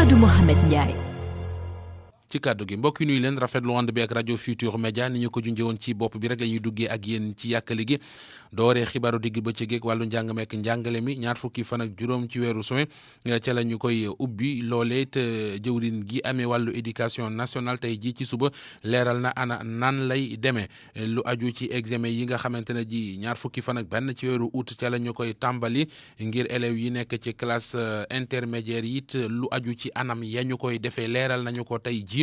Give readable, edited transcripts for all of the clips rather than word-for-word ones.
Mamadou Mohamed Ndiaye. ci kàddu gi mbokk yi nuyu leen rafetlu ànd bi ak rajo Futur Média ni ñu ko junjee woon ci bopp bi rek la ñuy duggee ak yéen ci yàkkali gi dooree xibaaru digg bëccëg ak wàllu njàng meek njàngale mi ñaar fukki fan ak juróom ci weeru juin ca la ñu koy ubbi loolee te jëwrin gi amee wàllu éducation nationale tey jii ci suba leeral na ana nan lay demee lu aju ci examen yi nga xamante ne ji ñaar fukki fan ak benn ci weeru août ca la ñu koy tàmbali ngir élèves yi nekk ci classe intermédiaire yi it lu aju ci anam ya ñu koy defee leeral nañu ko tey jii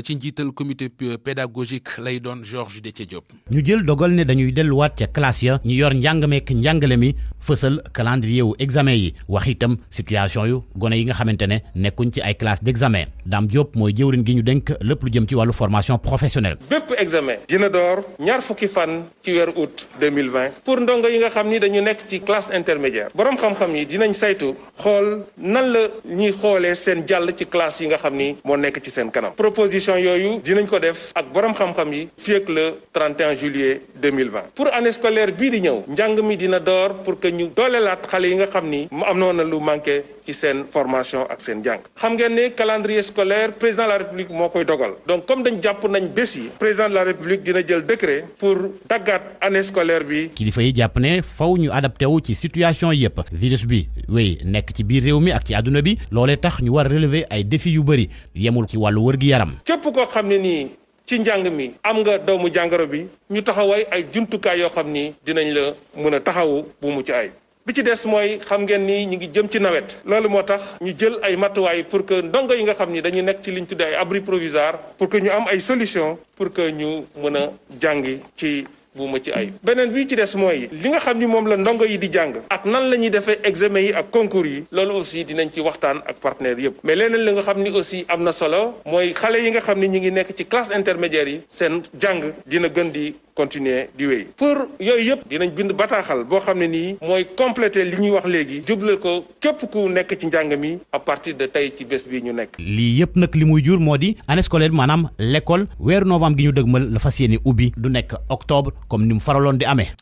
ci njiital comité pédagogique lay doon Georges Déthié Diop. ñu jël dogal ne dañuy delluwaat ca classe ya ñu yor njàng meek njàngale mi fësal calendrier wu examen yi wax itam situation yu gone yi nga xamante ne nekkuñ ci ay classe d'examen Dame Diop mooy jëwrin gi ñu dénk lépp lu jëm ci wàllu formation professionnelle. bépp examen dina door ñaar fukki fan ci weeru août 2020 pour ndongo yi nga xam ni dañu nekk ci classe intermédiaire borom xam-xam yi dinañ saytu xool nan la ñuy xoolee seen jàll ci classe yi nga xam ni moo nekk ci seen kanam proposition yooyu dinañ ko def ak borom xam-xam yi fii ak le 31 juillet 2020 pour année scolaire bii di ñëw njàng mi dina door pour que ñu doolelaat xale yi nga xam ni mu am noona lu manqué ci seen formation ak seen jàng xam ngeen ne calendrier scolaire président de la république moo koy dogal donc comme dañ jàpp nañ bés yi président de la république dina jël décret pour daggaat année scolaire bi. kilifa yi jàpp ne faw ñu adapté wu ci situation yëpp virus bi wéy nekk ci biir réew mi ak ci àdduna bi loolee tax ñu war a relever ay défis yu bëri yemul ci wàllu wër-gi-yaram. képp koo xam ne nii ci njàng mi am nga doomu jàngoro bi ñu taxaway ay jumtukaay yoo xam ni dinañ la mën a taxawu bu mu ci ay bi ci des mooy xam ngeen ni ñu ngi jëm ci nawet loolu moo tax ñu jël ay matuwaay pour que ndongo yi nga xam ni dañu nekk ci liñ tuddee ay abri provisoire pour que ñu am ay solution pour que ñu mën a jàngi ci bu ma ci ay beneen bi ci des mooy li nga xam ni moom la ndongo yi di jàng ak nan la ñuy defee examen yi ak concours yi loolu aussi dinañ ci waxtaan ak partenaires yëpp mais leneen li nga xam ni aussi am na solo mooy xale yi nga xam ni ñu ngi nekk ci classe intermédiaire yi seen jàng dina gën di continuer di wéy pour yooyu yëpp dinañ bind bataaxal boo xam ne nii mooy compléter li ñuy wax léegi jublal ko képp ku nekk ci njàng mi à partir de tey ci bés bi ñu nekk. lii yëpp nag li muy jur moo di année scolaire bi maanaam l'école weeru novembre gi ñu dëgmal la fas yéene ubbi du nekk octobre comme ni mu faraloon di amee.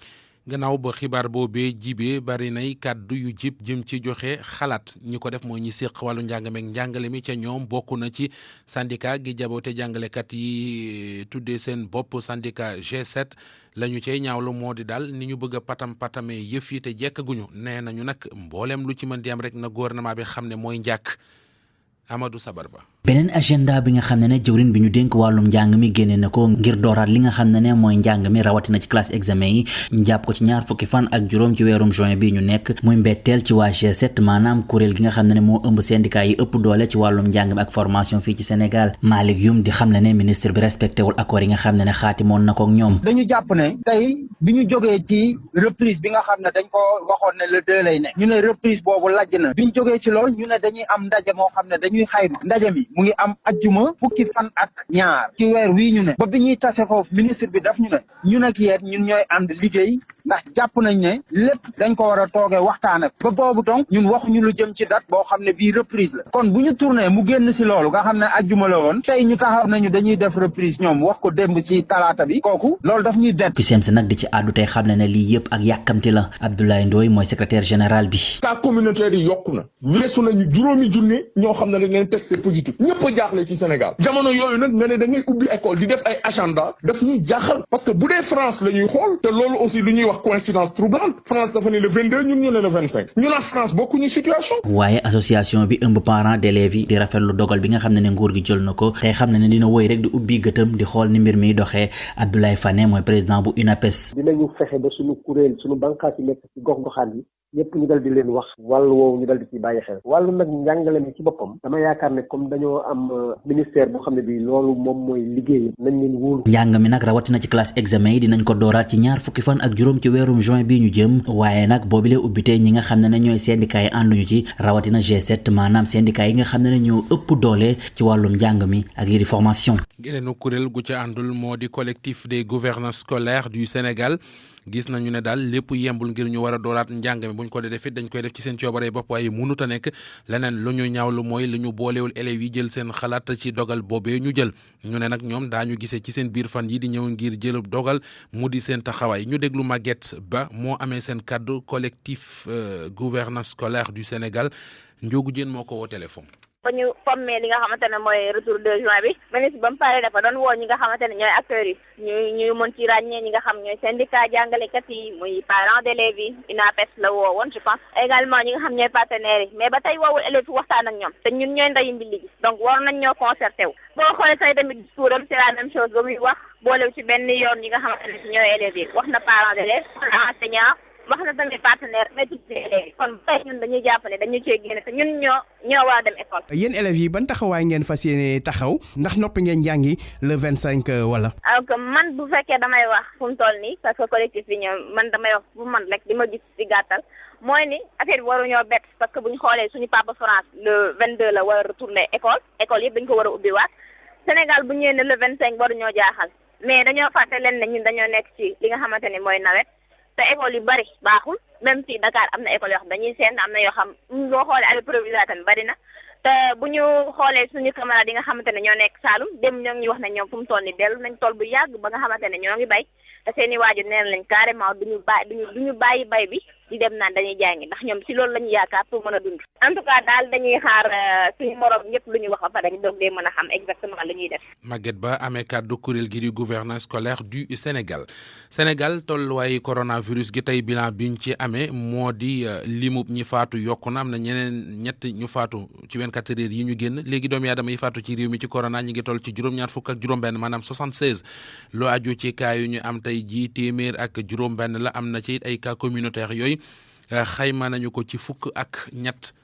gannaaw ba xibaar boobee jibee bari nay kàddu yu jib jëm ci joxe xalaat ñi ko def mooy ñi séq wàllu njàng meek njàngale mi ca ñoom bokk na ci syndicat gi jaboote jàngalekat yi tuddee seen bopp syndicat G7 la ñu cay ñaawlu moo di daal ni ñu bëgg a patamee yëf yi te jekkaguñu nee nañu nag mbooleem lu ci mën di am rek na gouvernement bi xam ne mooy njàkk Amadou Sabar Ba. beneen agenda bi nga xam ne jëwrin bi ñu dénk wàllum njàng mi génne na ko ngir dooraat li nga xam ne mooy njàng mi rawatina ci classe examen yi ñu jàpp ko ci ñaar fukki fan ak juróom ci weerum juin bi ñu nekk muy mbetteel ci waa G7 maanaam kuréel gi nga xam ne moo ëmb syndicat yi ëpp doole ci wàllum njàng mi ak formation fii ci Sénégal Malick Youm di xam ne ministre bi respecté wul accord yi nga xam ne xaatimoon na ko ak ñoom. dañu jàpp ne tey bi ñu jógee ci reprise bi nga xam ne dañ ko waxoon ne le 2 lay ne ñu ne reprise boobu lajj na bi ñu jógee ci lool ñu ne dañuy am ndaje moo xam ne dañuy xayma ndaje mi mu ngi am ajjuma fukki fan ak ñaar ci weer wii ñu ne ba bi ñuy tase foofu ministre bi daf ñu ne ñun ak yéen ñun ñooy ànd liggéey ndax jàpp nañ ne lépp dañ ko war a toogee waxtaan ak ba boobu donc ñun waxuñu lu jëm ci date boo xam ne bii reprise la kon bu ñu tourné mu génn si loolu nga xam ne ajjuma la woon tey ñu taxaw nañu dañuy def reprise ñoom wax ko démb ci talaata bi kooku loolu daf ñuy bett. CUSEMS nag di ci àddu tey xam ne lii yëpp ak yàkkamti la Abdoulaye Ndoye mooy secrétaire général bi. cas communautaire yi yokku na weesu nañu juróomi junni ñoo xam ne dañ leen testé positif ñëpp a jaaxle ci Sénégal jamono yooyu nag nga ne da ngay ubbi école di def ay agenda daf ñuy jaaxal parce que bu dee France la ñuy xool te loolu aussi lu ñuy wax coïncidence troublante France dafa ne le 22 ñun ñu ne le 25 ñu naan France bokkuñu situation. waaye association bi ëmb parents d'élèves yi di rafetlu dogal bi nga xam ne nguur gi jël na ko tey xam ne dina woy rek di ubbi gëtëm di xool ni mbir mi doxee Abdoulaye Fane mooy président bu UNAPES. dinañu fexe ba suñu kuréel suñu bànqaas yi nekk ci gox-goxaan yi ñëpp ñu dal di leen wax wàllu woowu ñu dal di ci bàyyi xel wàllu nag njàngale mi ci boppam dama yaakaar ne comme dañoo am ministère boo xam ne bi loolu moom mooy liggéey nañ leen wóolu. njàng mi nag rawatina ci classe examen yi dinañ ko dooraat ci ñaar fukki fan ak juróom ci weerum juin bii ñu jëm waaye nag boobilee ubbitee ñi nga xam ne ñooy syndicat yi ànduñu ci rawatina G7 maanaam syndicat yi nga xam ne ñoo ëpp doole ci wàllum njàng mi ak lii di formation. geneenu kuréel gu ca àndul moo di collectif des gouvernants scolaires du Sénégal gis nañu ne daal lépp yembul ngir ñu war a dooraat njàng mi buñ ko dee def it dañ koy def ci seen coobare bopp waaye mënut a nekk leneen lu ñu ñaawlu mooy li ñu boolewul élèves yi jël seen xalaat ci dogal boobee ñu jël ñu ne nag ñoom daañu gisee ci seen biir fan yi di ñëw ngir jël dogal mu di seen taxawaay ñu déglu Maguette Ba moo amee seen kaddu collectif gouvernance scolaire du Sénégal Ndiogou Diène moo ko woo téléphone. ba ñu formé li nga xamante ne mooy retour 2 juin bi ministre ba mu paree dafa doon woo ñi nga xamante ne ñooy acteurs yi ñu mën ci ràññee ñi nga xam ñooy syndicat jàngalekat yi muy parents d'élèves yi UNAPES la woo woon je pense également ñi nga xam ñooy partenaires yi mais ba tey woowul élèves yi waxtaan ak ñoom te ñun ñooy ndayi mbili gi donc war nañ ñoo concerté wu boo xoolee say tamit discours am c'est la même chose ba muy wax boolew ci benn yoon ñi nga xamante ne ñooy élèves yi wax na parents d'élèves wax na enseignants wax na tamit partenaire métti élèves kon tey ñun dañuy jàpp ne dañu cee génne te ñun ñoo war a dem école. yéen élèves yi ban taxawaay ngeen fas yéene taxaw ndax noppi ngeen jàngi le 25 wala. alors que man bu fekkee damay wax fu mu toll nii parce que collectif bi ñoom man damay wax bu man rek di ma gis ci gàttal mooy ni affaire bi waruñoo bett parce que bu ñu xoolee suñu papa France le 22 la war a retourner école yëpp dañ ko war a ubbiwaat Sénégal bu ñëwee ne le 25 waruñoo jaaxal mais dañoo fàtte leen ne ñun dañoo nekk ci li nga xamante ne mooy nawet. te école yu bari baaxul même fii Dakar am na école yoo xam dañuy seen am na yoo xam boo xoolee avec provisoire tamit bari na te bu ñu xoolee suñu camarades yi nga xamante ne ñoo nekk Saloum dem ñoo ngi wax ne ñoom fu mu toll ni dellu nañ tool bu yàgg ba nga xamante ne ñoo ngi bay te seen i waajur neen lañ carrément duñu bàyyi bay bi di dem naan dañuy jàngi ndax ñoom si loolu lañu yaakaar pour mën a dund en tout cas daal dañuy xaar suñu morom ñëpp lu ñu wax ba pare dañ doog dee mën a xam exactement lu ñuy def. Maguette Ba amee kàddu kuréel gi di gouvernance scolaire du Sénégal tolluwaayu coronavirus gi tey bilan biñ ci amee moo di limub ñi faatu yokku na am na ñett ñu faatu ci 24 heures yi ñu génn léegi doomu aadama yi faatu ci réew mi ci corona ñi ngi toll ci juróom-ñaar fukk ak juróom-benn maanaam 76 loo aju ci cas yu ñu am tey jii téeméer ak juróom-benn la am na ci it ay cas communautaire yooyu xayma nañu ko ci fukk ak ñett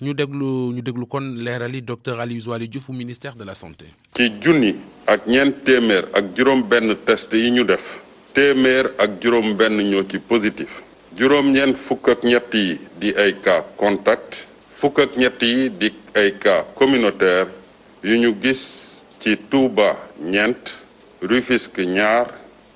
ñu déglu kon leerali docteur Aliou Zouali Diouf ministère de la santé. ci junni ak ñeent téeméer ak juróom-benn test yi ñu def téeméer ak juróom-benn ñoo ci positif juróom-ñeent fukk ak ñett yi di ay cas contact fukk ak ñett yi di ay cas communautaire yu ñu gis ci Touba ñeent Rufisque ñaar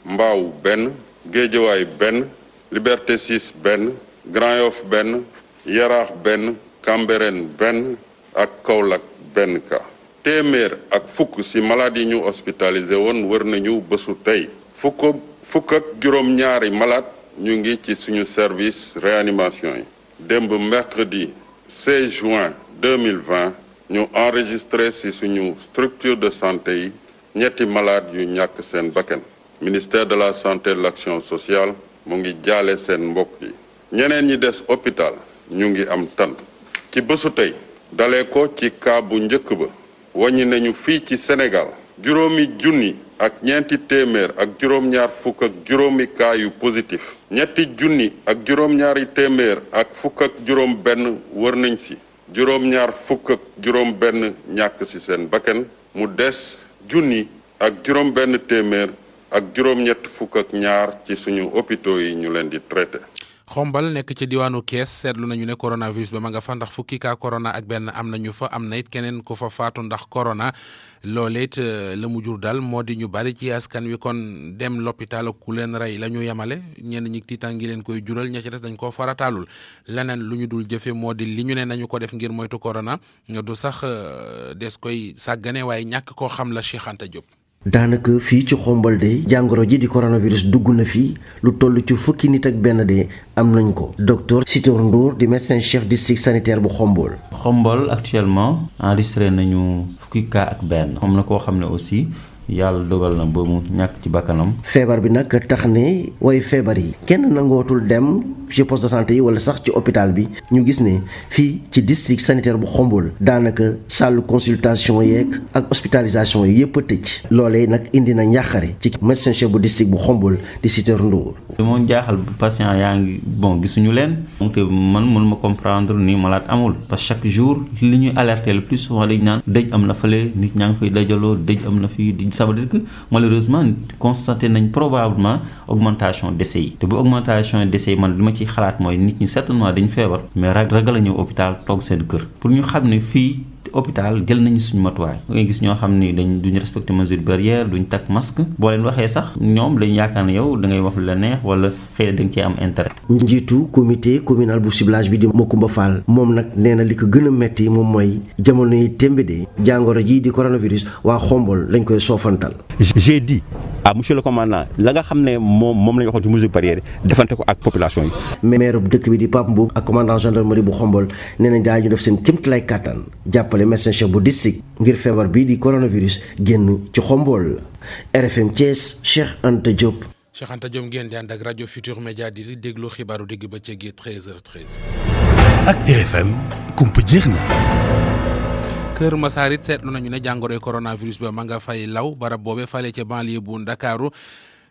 Mbao benn Guédiawaye benn Liberté 6 benn Grand Yoff benn Yaraax benn Cambérène benn ak Kaolack benn cas téeméer ak fukk ci malade yi ñu hospitalisé woon wër nañu bésu tey fukk ak juróom-ñaari malade ñu ngi ci suñu service réanimation yi démb mercredi 16 juin 2020 ñu enregistré ci suñu structure de santé yi ñetti malade yu ñàkk seen bakkan ministère de la santé et de l'action sociale mu ngi jaale seen mbokk yi ñeneen ñi des hôpital ñu ngi am tan ci bésu tey dalee ko ci cas bu njëkk ba wàññi nañu fii ci Sénégal juróomi junni ak ñeenti téeméer ak juróom-ñaar fukk ak juróomi cas yu positif ñetti junni ak juróom-ñaari téeméer ak fukk ak juróom benn wër nañ ci juróom-ñaar fukk ak juróom benn ñàkk ci seen bakkan mu des junni ak juróom benn téeméer ak juróom-ñett fukk ak ñaar ci suñu hôpitaux yi ñu leen di traité. Xombal nekk ci diwaanu Kees seetlu nañu ne coronavirus ba ma nga fa ndax fukki cas corona ak benn am nañu fa am na it keneen ku fa faatu ndax corona loolee it la mu jur daal moo di ñu bari ci askan wi kon dem l'hôpital ak ku leen rey la ñu yemale ñenn ñi tiitaan ngi leen koy jural ña ci des dañ koo farataalul leneen lu ñu dul jëfe moo di li ñu ne nañu ko def ngir moytu corona du sax des koy sàggane waaye ñàkk koo xam la Cheikh Anta Diop. daanaka fii ci Xombal de jàngoro ji di coronavirus dugg na fii lu toll ci fukki nit ak benn de am nañ ko docteur Sitor Ndour di médecin chef district sanitaire bu Xombal. Xombal actuellement enregistré nañu fukki cas ak benn. am na koo xam ne aussi yàlla dogal na ba mu ñàkk ci bakkanam. feebar bi nag tax ne way feebar yi kenn nangootul dem ci poste de santé yi wala sax ci hôpital bi ñu gis ne fii ci district sanitaire bu Xombal daanaka salle consultation yeeg ak hospitalisation yi yëpp a tëj. loolee nag indi na njàqare ci médecin chef bu district bu Xombal di Sitor Ndour. moo jaaxal patient yaa ngi gisuñu leen. te man mënuma comprendre ni malade amul parce que chaque jour li ñuy alerter le plus souvent dañ naan dëj am na fële nit ñaa ngi fay dajaloo dëj am na fii. ça veut dire que malheureusement constaté nañ probablement augmentation décès yi te bu augmentation décès yi man li ma ciy xalaat mooy nit ñi certainement dañ feebar mais ragal a ñëw hôpital toog seen kër pour ñu xam ne fii hôpital jël nañu suñu matuwaay ngay gis ñoo xam ni duñu respecter mesure barrière duñ takk masque boo leen waxee sax ñoom dañu yaakaar ne yow da ngay wax lu la neex wala xëy na da nga cee am intérêt. njiitu comité communal bu ciblage bi di Makumba Fall moom nag nee na li ko gën a metti moom mooy jamono yi tembe de jàngoro ji di coronavirus waa Xombol lañ koy soofantal. j'ai dit à monsieur le commandant la nga xam ne moom la ñu waxoon ci mesure barrière defante ko ak population yi. maire bu dëkk bi di Pape Mboup ak commandant gendarmerie bu Xombol nee nañ daañu def seen kéemtalaay kàttan jàppale médecin chef bu district ngir feebar bii di coronavirus génn ci Xombol. RFM Thiès, Cheikh Anta Diop. Cheikh Anta Diop ngeen di ànd ak rajo Futur Média di déglu xibaaru digg bëccëg gi 13h13. ak RFM kumpa jeex na. Kër Massar it seetlu nañu ne jàngoroy coronavirus ba ma nga fay law barab boobe fale ca banlieue bu Ndakaaru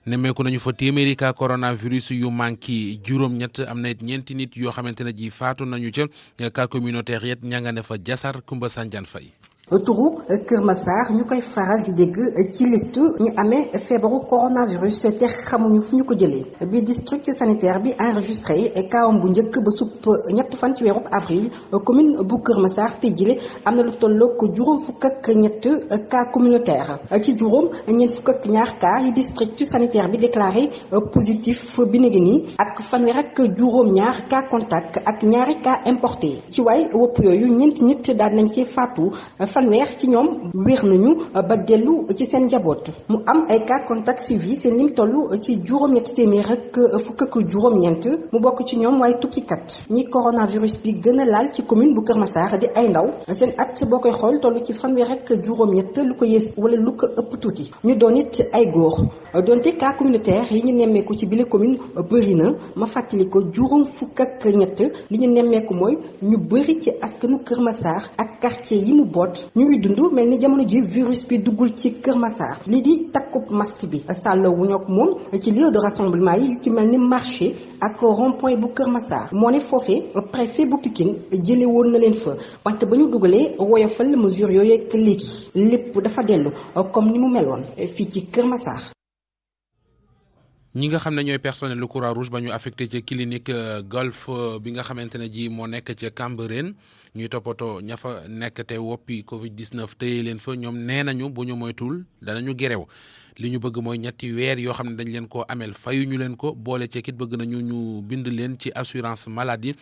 nemmeeku nañu fa téeméeri cas coronavirus yu manqué juróom-ñett am na it ñeenti nit yoo xamante ne ji faatu nañu ca cas communautaire yet ña nga ne fa jasar Kumba Sanjaan Fay. turu Kër Massar ñu koy faral di dégg ci liste ñi amee feebaru coronavirus te xamuñu fu ñu ko jëlee bi district sanitaire bi enregistré kaawam bu njëkk ba supp ñett fan ci weeru avril commune bu Kër Massar te jile am na lu tollook juróom fukk ak ñett cas communautaire ci juróom ñeent fukk ak ñaar cas yi district sanitaire bi déclaré positif bi negi nii ak fanweer ak juróom ñaar cas contact ak ñaari cas importé ci waay wopp yooyu ñeent nit daal nañ ci faatu fanweer ci ñoom wér nañu ba dellu ci seen njaboot mu am ay cas contact suivi seen lim toll ci juróom-ñetti téeméer ak fukk ak juróom-ñeent mu bokk ci ñoom waaye tukkikat ñi coronavirus bi gën a laal ci commune bu Kër Massar di ay ndaw seen at boo koy xool toll ci fanweer ak juróom-ñett lu ko yées wala lu ko ëpp tuuti ñu doon it ay góor donte cas communautaire yi ñu nemmeeku ci bile commune bëri na ma fàttali ko juróom fukk ak ñett li ñu nemmeeku mooy ñu bëri ci askanu Kër Massar ak quartier yi mu boot ñu ngi dund mel ni jamono ji virus bi duggul ci Kër Massar lii di takkub masque bi sàlla wuñu ak moom ci lieu de rassemblement yi yu ci mel ni marché ak rond-point bu Kër Massar moo ne foofee préfet bu Pikine jële woon na leen fa wante ba ñu dugalee woyofal mesure yooyu ak léegi lépp dafa dellu comme ni mu meloon fii ci Kër Massar. ñi nga xam ne ñooy personnel lu Croix-Rouge ba ñu affecté ci clinique Golf bi nga xamante ne ji moo nekk ca Cambérène ñuy toppatoo ña fa nekk te woppi Covid 19 téye leen fa ñoom nee nañu bu ñu moytul danañu gerew li ñu bëgg mooy ñetti weer yoo xam ne dañ leen koo ameel fayuñu leen ko boole ci kit bëgg nañu ñu bind leen ci assurance maladie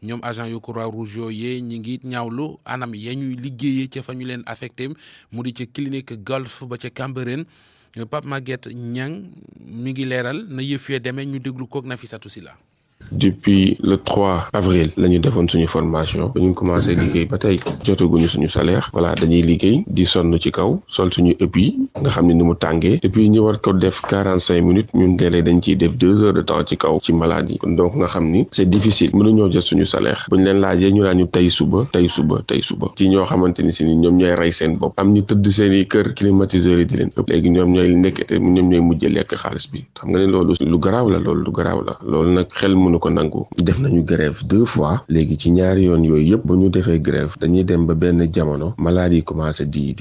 ñoom agent yu Croix-Rouge yooyu ñi ngi ñaawlu anam ya ñuy liggéeyee ca fa ñu leen affecté mu di ci clinique Golf ba ca Cambérène. Pape Maguette Niang mi ngi leeral na yëf yee demee ñu déglu koog Nafissatou Sylla. Depuis le 3 avril la ñu defoon suñu formation ba ñu commencé liggéey ba tey jotaguñu suñu salaire voilà dañuy liggéey di sonn ci kaw sol suñu ëpp yi nga xam ne ni mu tàngee et puis ñu war ko def 45 minutes ñun léeg-léeg dañ ciy def 2 heures de temps ci kaw ci maladie donc nga xam ni c'est difficile mënuñoo jot suñu salaire bu ñu leen laajee ñu naan ñu tey suba ci ñoo xamante ni si ni ñoom ñooy rey seen bopp am ñu tëdd seen i kër climatiseurs yi di leen ëpp léegi ñoom ñooy nekkete ñoom ñooy mujjee lekk xaalis bi xam nga ne loolu lu garaaw la loolu nag xel mënu ko nangu def nañu grève 2 fois léegi ci ñaari yoon yooyu yëpp bu ñu defee grève dañuy dem ba benn jamono malade yi commencé di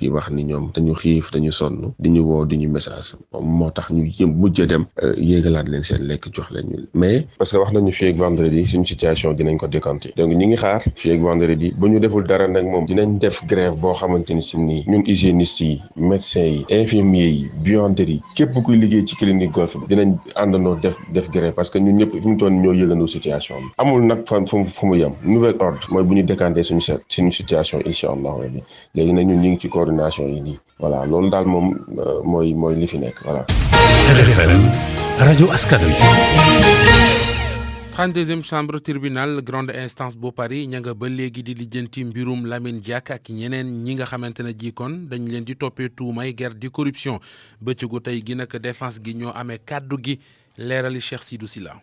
wax ni ñoom dañu xiif dañu sonn di ñu woo di ñu message moo tax ñu mujj a dem yéegalaat leen seen lekk jox leen ñu mais parce que wax nañu fii ak vendredi suñu situation dinañ ko décanter donc ñi ngi xaar fii ak vendredi bu ñu deful dara nag moom dinañ def grève boo xamante ni si nii ñun hygiénistes yi médecins yi infirmiers yi buanderies yi képp kuy liggéey ci clinique Golf bi dinañ àndandoo def grève parce que ñun ñëpp fi mu toll ñoo yëgandoo situation bi amul nag fu mu yem nouvel ordre mooy bu ñu décanter suñu situation incha allah léegi nag ñun ñu ngi ci coordination yi nii voilà loolu daal moom mooy li fi nekk voilà. RFM rajo askan wi. 32e chambre tribunal grande instance bu Paris ña nga ba léegi di lijjanti mbirum Lamine Diack ak ñeneen ñi nga xamante ne ji kon dañ leen di toppee tuumay guerre di corruption bëccëgu tey gi nag défense gi ñoo amee kàddu gi leerali Cheikh Sidou Sylla.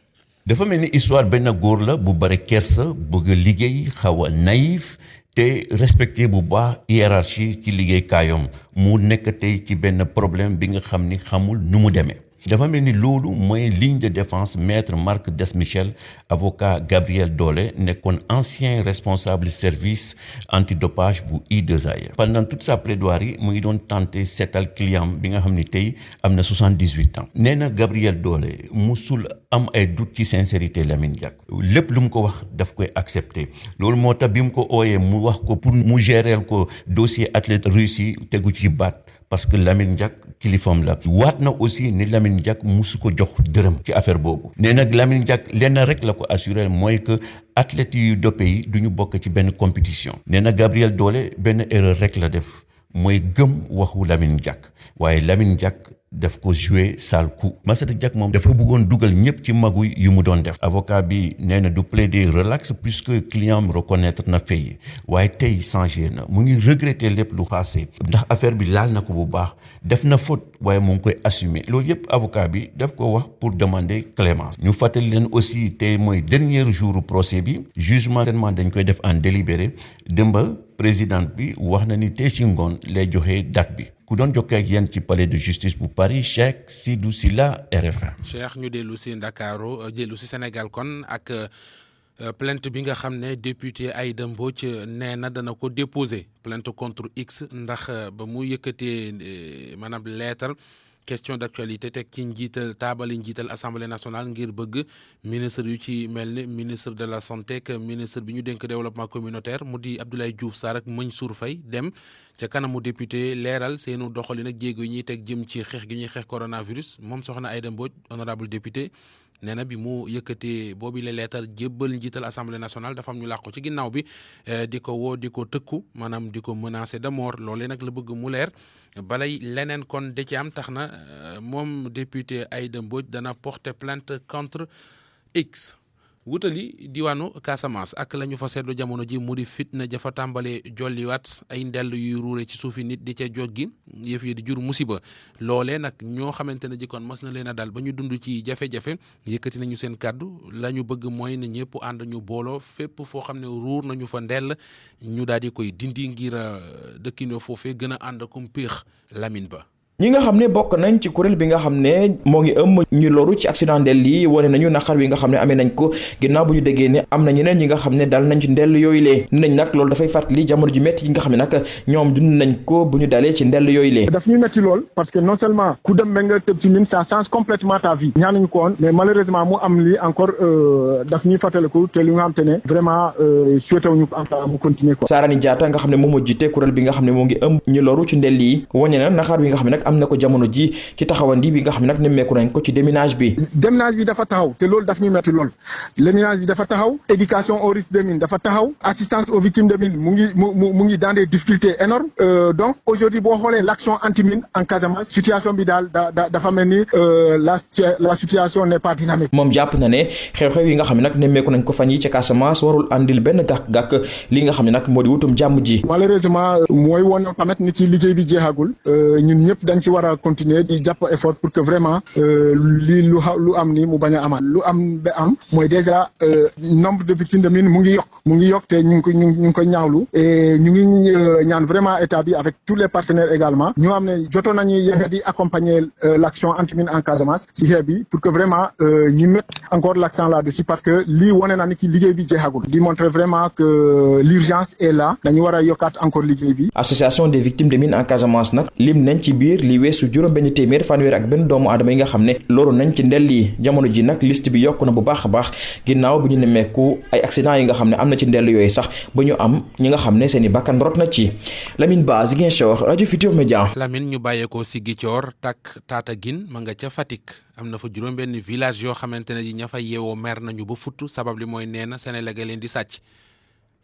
dafa mel ni histoire benn góor la bu bare kersa bëgg liggéey xaw a naïf te respecté bu baax hiérarchie ci liggéey kaayom mu nekk tey ci benn problème bi nga xam ni xamul nu mu demee. dafa mel ni loolu mooy ligne de défense maître Marc Desmichel avocat Gabriel Dollé nekkoon ancien responsable service antidopage bu I2A. pendant toute sa plaidoirie mu ngi doon tenté seetal client bi nga xam ni tey am na 78 ans. nee na Gabriel Dollé musul am ay doute ci sincérité Lamine Diack lépp lu mu ko wax daf koy accepter loolu moo tax bi mu ko ooyee mu wax ko pour mu gérer ko dossier athlète russe yi tegu ci baat. parce que Lamine Diack kilifam la waat na aussi ni Lamine Diack musu ko jox dërëm ci affaire boobu nee nag Lamine Diack lenn rek la ko assuré mooy que athlètes yu dopé yi du ñu bokk ci benn compétition nee na Gabriel Dollé benn erreur rek la def mooy gëm waxu Lamine Diack waaye Lamine Diack daf ko joué sale coup Massata Diack moom dafa bëggoon dugal ñëpp ci magu yu mu doon def avocat bi nee na du plaider relax puisque client am reconnaître na fay waaye tey changé na mu ngi regretter lépp lu passé ndax affaire bi laal na ko bu baax def na faute waaye mu ngi koy assumer loolu yëpp avocat bi daf ko wax pour demander clémence ñu fàttali leen aussi tey mooy dernier jour procès bi jugement tellement dañ koy def en délibéré démba président bi wax na ni tey ci ngoon lay joxe date bi ku doon jokkoo ak yéen ci palais de justice bu Paris Cheikh Sidou Silla RFM. Cheikh ñu dellu si Ndakaaru dellu si Sénégal kon ak plainte bi nga xam ne député Aïda Mbodj nee na dana ko déposer plainte contre X ndax ba mu yëkkatee maanaam lettre question d'actualité teg ci njiital taabali njiital assemblée nationale ngir bëgg ministre yu ci mel ni ministre de la santé ak ministre bi ñu dénk développement communautaire mu di Abdoulaye Diouf Sarr ak Mansour Faye dem ca kanamu député leeral seenu doxalin ak jéego yi ñuy teg jëm ci xeex gi ñuy xeex coronavirus moom soxna Aïda Mbodj honorable député nee na bi mu yëkkatee boobi la leetar jébbal njiital assemblée nationale dafa am ñu làqu ci ginnaaw bi di ko woo di ko tëkku maanaam di ko menacer de mort loolee nag la bëgg mu leer balay leneen kon da ci am tax na moom député Aïda Mbodj dana porter plainte contre X wutali diwaanu Casamance ak la ñu fa seetlu jamono ji mu di fitna jafa tàmbalee jolliwaat ay ndell yuy ruure ci suufi nit di ca joggi yëf yi di jur musiba loolee nag ñoo xamante ne jikkoon mas na leen a dal ba ñu dund ci jafe-jafe yëkkati nañu seen kàddu la ñu bëgg mooy ne ñëpp ànd ñu booloo fépp foo xam ne ruur nañu fa ndell ñu daal di koy dindi ngir dëkkinoo foofee gën a ànd comme péex Lamine Ba. ñi nga xam ne bokk nañ ci kuréel bi nga xam ne moo ngi ëmb ñu loru ci accident ndell yi wane nañu naqar wi nga xam ne amee nañ ko ginnaaw bu ñu déggee ne am na ñeneen ñi nga xam ne dal nañ ci ndell yooyu lee nañ nag loolu dafay fàttali jamono ji métti yi nga xam ne nag ñoom dund nañ ko bu ñu dalee ci ndell yooyu lee daf ñu métti lool parce que non seulement ku dem ba nga tëb ci mine ça change complètement ta vie ñaanuñu ko woon mais malheureusement mu am lii encore daf ñuy fàttaliku te li nga xam te ne vraiment souhaité wuñu ko encore mu continuer quoi. Sarani Diatta nga xam ne moom moo jiite kuréel bi nga xam ne moo ngi ëmb ñu loru ci ndell yi wane na naqar wi nga xam ne nag am na ko jamono ji ci taxawandi bi nga xam ne nag nemmeeku nañ ko ci déminage bi dafa taxaw te loolu daf ñu metti lool déminage bi dafa taxaw éducation au risque de mine dafa taxaw assistance aux victimes de mine mu ngi dans des difficultés énormes donc aujourd'hui boo xoolee l'action anti-mine en Casamance situation bi daal dafa mel ni la situation n'est pas dynamique. moom jàpp na ne xew-xew yi nga xam ne nag nemmeeku nañ ko fan yi ci Casamance warul andil benn gàkk-gàkk li nga xam ne nag moo di wutum jàmm ji. malheureusement mooy woon tamit ni ci liggéey bi jeexagul ñun ñëpp dañ ci war a continuer di jàpp effort pour que vraiment lii lu am ni mu bañ a amaat lu am ba am mooy déjà nombre de victimes de mine mu ngi yokk te ñu ngi ko ñaawlu et ñu ngi ñaan vraiment état bi avec tous les partenaires également ñoo am ne jotoon nañu yéex di accompagner l'action anti-mine en Casamance ci xeex bi pour que vraiment ñu mettre encore l'accent là-dessus parce que lii wane na ni ki liggéey bi jeexagul di montrer vraiment que l'urgence est là dañu war a yokkaat encore liggéey bi. association des victimes de mine en Casamance nag lim nañ ci biir li weesu juróom benn téeméer fanweer ak benn doomu aadama yi nga xam ne loolu nañ ci ndell yi jamono ji nag liste bi yokku na bu baax a baax ginnaaw bu ñu nemmeeku ay accident yi nga xam ne am na ci ndell yooyu sax ba ñu am ñi nga xam ne seen i bakkan rot na ci Lamine Ba Ziguinchor rajo Futurs Médias. Lamine ñu bàyyeekoo Ziguinchor tak Tataguine ma nga ca Fatick am na fa juróom benn village yoo xamante ne ña fa yeewoo mer nañu ba futt sabab li mooy nee na Sénégal leen di sàcc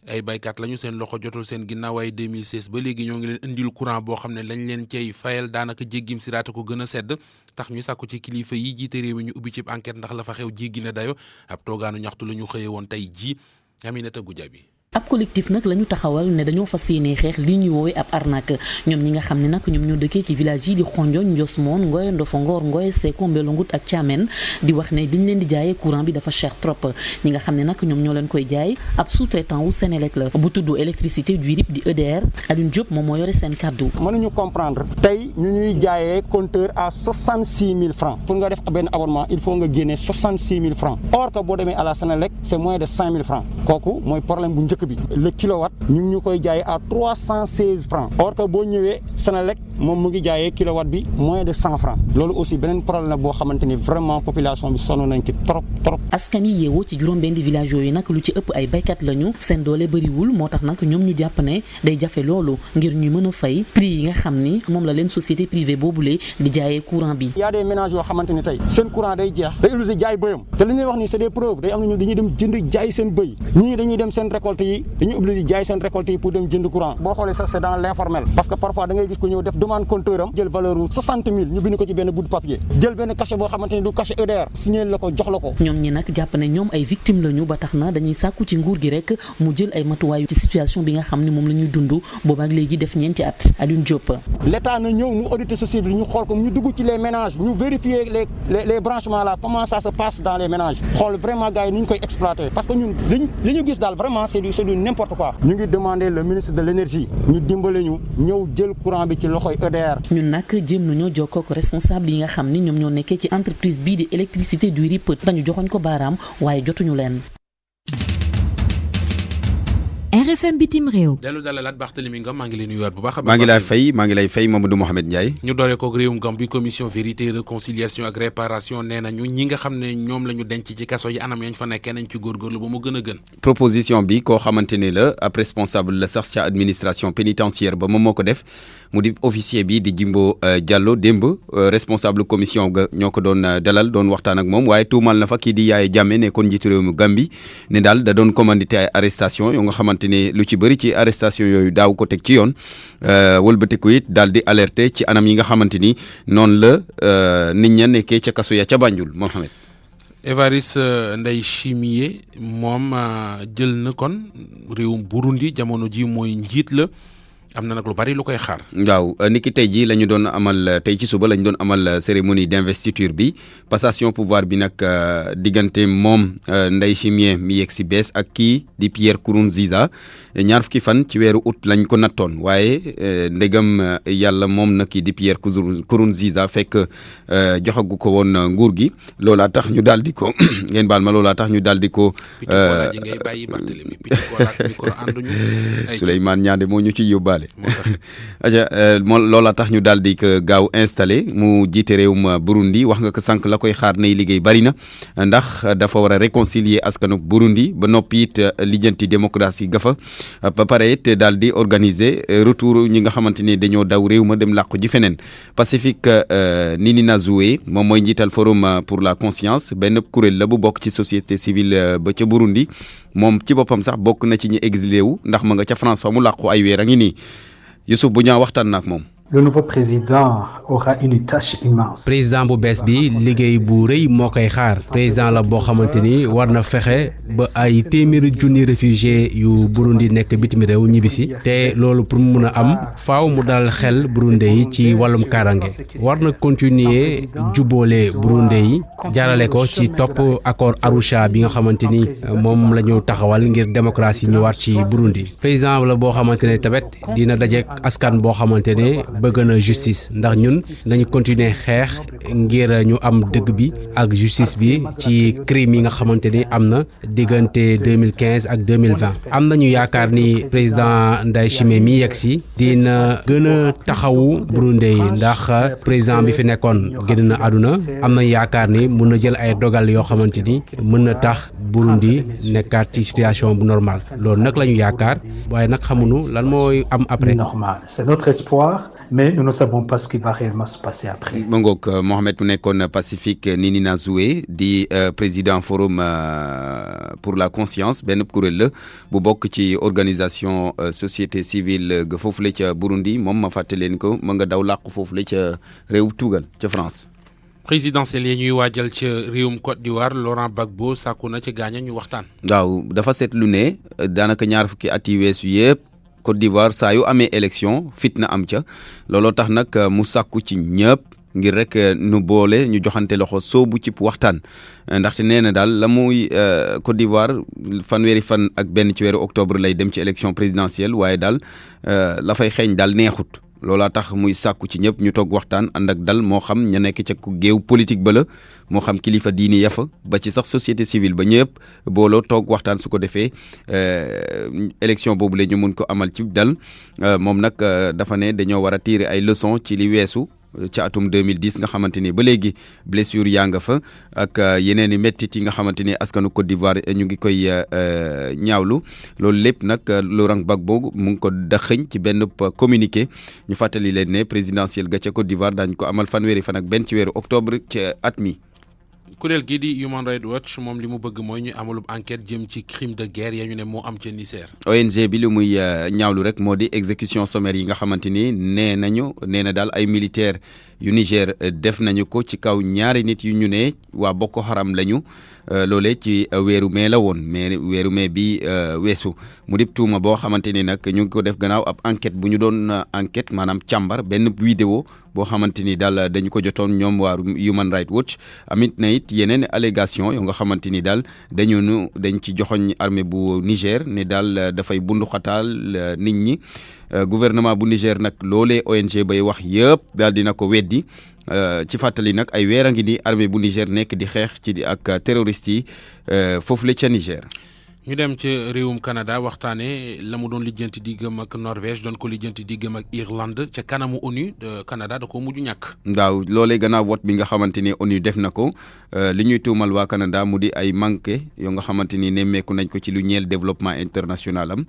ay baykat lañu seen loxo jotul seen ginnaaw ay 2016 ba léegi ñoo ngi leen indil courant boo xam ne lañ leen cay fayal daanaka jéggim si raata ko gën a sedd tax ñu sàkku ci kilifa yi jiite réew mi ñu ubbi ci enquête ndax la fa xew jéggi na dayo ab toogaanu ñaxtu la ñu xëye woon tey ji Aminata Goudiaby ab collectif nag la ñu taxawal ne dañoo fas yéene xeex li ñuy woowee ab arnaque ñoom ñi nga xam ne nag ñoom ñoo dëkkee ci village yi di Xondion Ndiosmone Ngoye Ndofongor Ngoye Seko Mbelongout ak Thiamène di wax ne liñ leen di jaayee courant bi dafa cher trop ñi nga xam ne nag ñoom ñoo leen koy jaay ab sous-traitant wu Sénélec la bu tudd électricité du RIP di EDR Alioune Diop moom moo yore seen kàddu. mënuñu comprendre tey ñu ñuy jaayee compteur à 66 000 francs pour nga def benn abonnement il faut nga génne 66 000 francs or que boo demee à la Sénélec c'est moins de 5 000 francs kooku mooy problème bu njëkk bi le kilowatt ñu ngi ñu koy jaay à 316 francs or que boo ñëwee Sénélec moom mu ngi jaayee kilowatt bi moins de 100 francs loolu aussi beneen problème la boo xamante ni vraiment population bi sonn nañ ci trop. askan yi yeewoo ci juróom-benn village yooyu nag lu ci ëpp ay baykat lañu seen doole bëriwul moo tax nag ñoom ñu jàpp ne day jafe loolu ngir ñu mën a fay prix yi nga xam ni moom la leen société privée boobule di jaayee courant bi. y a des ménages yoo xamante ni tey seen courant day jeex day obligé jaay bëyam te li ñuy wax ni c'est des preuves day am na ñu dañuy dem jënd jaay seen bëy ñii dañuy dem seen récolte yi dañuy obligé jaay seen récolte yi pour dem jënd courant boo xoolee sax c'est dans l'informel parce que parfois da ngay gis ko ñëw def demande compteur am jël valeur u 60 000 ñu bind ko ci benn bout de papier jël benn cachet boo xamante ni du cachet EDR signé la ko jox la ko. ñoom ñi nag jàpp ne ñoom ay victimes lañu ba tax na dañuy sàkku ci nguur gi rek mu jël ay matuwaay ci situation bi nga xam ni moom la ñuy dund boobaak léegi def ñeenti at Alioune Diop. l'état na ñëw ñu auditer société bi ñu xool ko ñu dugg ci les ménages ñu vérifier les branchements là comment ça se passe dans les ménages xool vraiment gars yi ni ñu koy exploiter parce que ñun li ñu gis daal vraiment c'est du n'importe quoi. ñu ngi demander le ministre de l'énergie ñu dimbale ñu ñëw jël courant bi ci loxoy EDR. ñun nag jéem nañoo jokkoo ak responsable yi nga xam ni ñoom ñoo nekkee ci entreprise bii di électricité du RIP dañu joxoñ ko baaraam waaye jotuñu leen. RFM bitim réew. dellu dalalaat Barthélémy Ngom maa ngi lay nuyuwaat bu baax a baax. maa ngi lay fay Mamadou Mohamed Ndiaye. ñu dooree koog réewum Gambie commission vérité réconciliation ak réparation nee nañu ñi nga xam ne ñoom la ñu denc ci kaso yi anam yañ fa nekkee nañ ci góorgóorlu ba mu gën a gën. proposition bi koo xamante ne la ab responsable la sax ca administration pénitentiaire ba moom moo ko def mu di officier bi di Jimbo Diallo démb responsable commission ga ñoo ko doon dalal doon waxtaan ak moom waaye tuumal na fa kii di Yaya Jammeh ne kon njiitu réew mi Gambie ne daal da doon commandité ay arrestation yoo nga xamante ne lu ci bëri ci arrestation yooyu daaw ko teg ci yoon wëlbatiku it daal di alerter ci anam yi nga xamante ni noonu la nit ña nekkee ca kaso ya ca Banjul Mohamed. Évariste Ndayishimiye moom jël na kon réewum Burundi jamono ji mooy njiit la am na nag lu bari lu koy xaar. waaw niki tey jii la ñu doon amal tey ci suba la ñu doon amal cérémonie d'investiture bi passation pouvoir bi nag diggante moom Ndayishimiye mi yegg si bees ak kii di Pierre Nkurunziza ñaar fukki fan ci weeru août lañ ko nattoon waaye ndegam yàlla moom na kii di Pierre Nkurunziza fekk joxagu ko woon nguur gi loolaa tax ñu daal di ko ngeen baal ma loolaa tax ñu daal di ko. Souleymane Niandé moo ñu ciy yóbbaale. loola tax ñu daal di ko gaaw installé mu jiite réewum Burundi wax nga ko sànq la koy xaar nay liggéey bari na ndax dafa war a réconcilier askanu Burundi ba noppi it lijjanti démocratie gafa ba pare it daal di organiser retour ñi nga xamante ni dañoo daw réew ma dem làqu ji feneen Pacifique Nininazoe moom mooy njiital forum pour la conscience benn kuréel la bu bokk ci société civile ba ca Burundi moom ci boppam sax bokk na ci ñi exilé wu ndax ma nga ca France fa mu làqu ay weer a ngi nii Youssouf bu ñaa waxtaan na ak moom. Le nouveau président aura une tâche immense. président bu bees bi liggéey bu rëy moo koy xaar président la boo xamante ni war na fexe ba ay téeméeri junni réfugié yu Burundi nekk bitim réew ñibbisi te loolu pour mu mun a am faaw mu dal xel Burundi yi ci wàllum kaaraange war na continuer jubboole Burundi yi jaarale ko ci topp accord Arusha bi nga xamante ni moom la ñu taxawal ngir démocratie ñëwaat ci Burundi président la boo xamante ne tamit dina dajeek askan boo xamante ne bëgg na justice ndax ñun nañu continuer xeex ngir ñu am dëgg bi ak justice bi ci crime yi nga xamante ni am na diggante 2015 ak 2020 am nañu yaakaar ni président Ndayishimiye mi yegg si dina gën a taxawu Burundi yi ndax président bi fi nekkoon génn na àdduna am nañu yaakaar ni mën na jël ay dogal yoo xamante ni mën na tax Burundi nekkaat ci situation bu normal loolu nag la ñu yaakaar waaye nag xamuñu lan mooy am après. Normal, c'est notre espoir. Mais nous ne savons pas ce qui va réellement se passer après. Mangok Mohamed mu nekkoon Pacifique Nininazoe di président forum pour la conscience benn kuréel la bu bokk ci organisation société civile ga foofule ca Burundi moom ma fàtte leen ko ma nga daw làqu foofule ca réew tugal ca France. présidentielle yi ñuy waajal ca réewum Côte d'Ivoire Laurent Gbagbo sàkku na ci gaaña ñu waxtaan. waaw dafa seetlu ne daanaka ñaar fukki at yi weesu yëpp. Côte d'Ivoire saa yu amee élection fitna am ca looloo tax nag mu sàkku ci ñëpp ngir rek nu boole ñu joxante loxo soobu ci waxtaan ndaxte nee na daal la muy Côte d'Ivoire fanweeri fan ak benn ci weeru octobre lay dem ci élection présidentielle waaye daal la fay xeeñ daal neexut loolaa tax muy sàkku ci ñëpp ñu toog waxtaan ànd ak dal moo xam ña nekk ca géew politique ba la moo xam kilifa diini yafa ba ci sax société civile ba ñëpp booloo toog waxtaan su ko defee élection boobu la ñu mun ko amal ci dal moom nag dafa ne dañoo war a tirer ay leçons ci li weesu ci atum 2010 nga xamante ni ba léegi blessure yaa nga fa ak yeneen i mettit yi nga xamante ni askanu Côte d'Ivoire ñu ngi koy ñaawlu loolu lépp nag Laurent Gbagbo mu ngi ko daxëñ ci benn communiqué ñu fàttali leen ne présidentielle ga ca Côte d'Ivoire daañu ko amal fanweeri fan ak benn ci weeru octobre ci at mi. kuréel gii di Human Rights Watch moom li mu bëgg mooy ñu amalub enquête jëm ci crime de guerre ya ñu ne moo am ca Niger. ONG bi li muy ñaawlu rek moo di exécution sommaire yi nga xamante ni nee na daal ay militaire yu Niger def nañu ko ci kaw ñaari nit yu ñu ne waa Boko Haram lañu loolee ci weeru mai la woon mais weeru mai bi weesu mu dib tuuma boo xamante ni nag ñu ngi ko def gannaaw ab enquête bu ñu doon enquête maanaam càmbar benn vidéo boo xamante ni daal dañu ko jotoon ñoom waa Human Rights Watch amit na it yeneen allégation yoo nga xamante ni daal dañ ci joxoñ armée bu Niger ne daal dafay bundu xataal nit ñi gouvernement bu Niger nag loolee ONG bay wax yëpp daal dina ko weddi ci fàttali nag ay weer a ngi ni armée bu Niger nekk di xeex ci ak terroristes yi foofu la ca Niger. ñu dem ci réewum Canada waxtaane la mu doon lijjanti diggam ak Norvège doon ko lijjanti diggam ak Irlande ca kanamu ONU Canada da ko mujj ñàkk. waaw loolee gannaaw vote bi nga xamante ni ONU def na ko li ñuy tuumal waa Canada mu di ay manqué yoo nga xamante ni nemmeeku nañ ko ci lu ñeel développement international am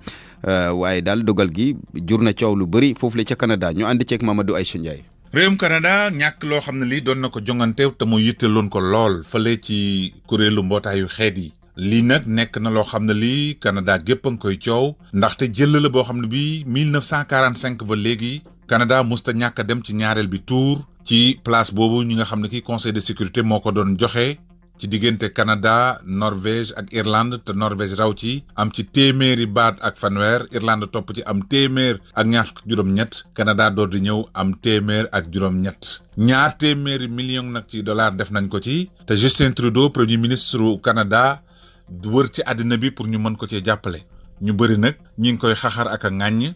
waaye daal dogal gi jur na coow lu bëri foofu la ca Canada ñu ànd ceeg Mamadou Aïcha Ndiaye. réewum Canada ñàkk loo xam ne lii doon na ko jongante te mu yitteloon ko lool fële ci kuréelu mbootaayu xeet yi. lii nag nekk na loo xam ne lii Canada gépp a ngi koy coow ndaxte jël la boo xam ne bii 1945 ba léegi Canada musta ñàkk a dem ci ñaareel bi tour ci place boobu ñi nga xam ne kii conseil de sécurité moo ko doon joxe ci diggante Canada Norvège ak Irlande te Norvège raw ci am ci téeméeri baat ak fanweer Irlande topp ci am téeméer ak ñaar fukk juróom-ñett Canada door di ñëw am téeméer ak juróom-ñett ñaar téeméeri million nag ci dollar def nañ ko ci te Justin Trudeau premier ministre du Canada wër ci àddina bi pour ñu mën ko cee jàppale ñu bëri nag ñi ngi koy xaxar ak a ŋàññ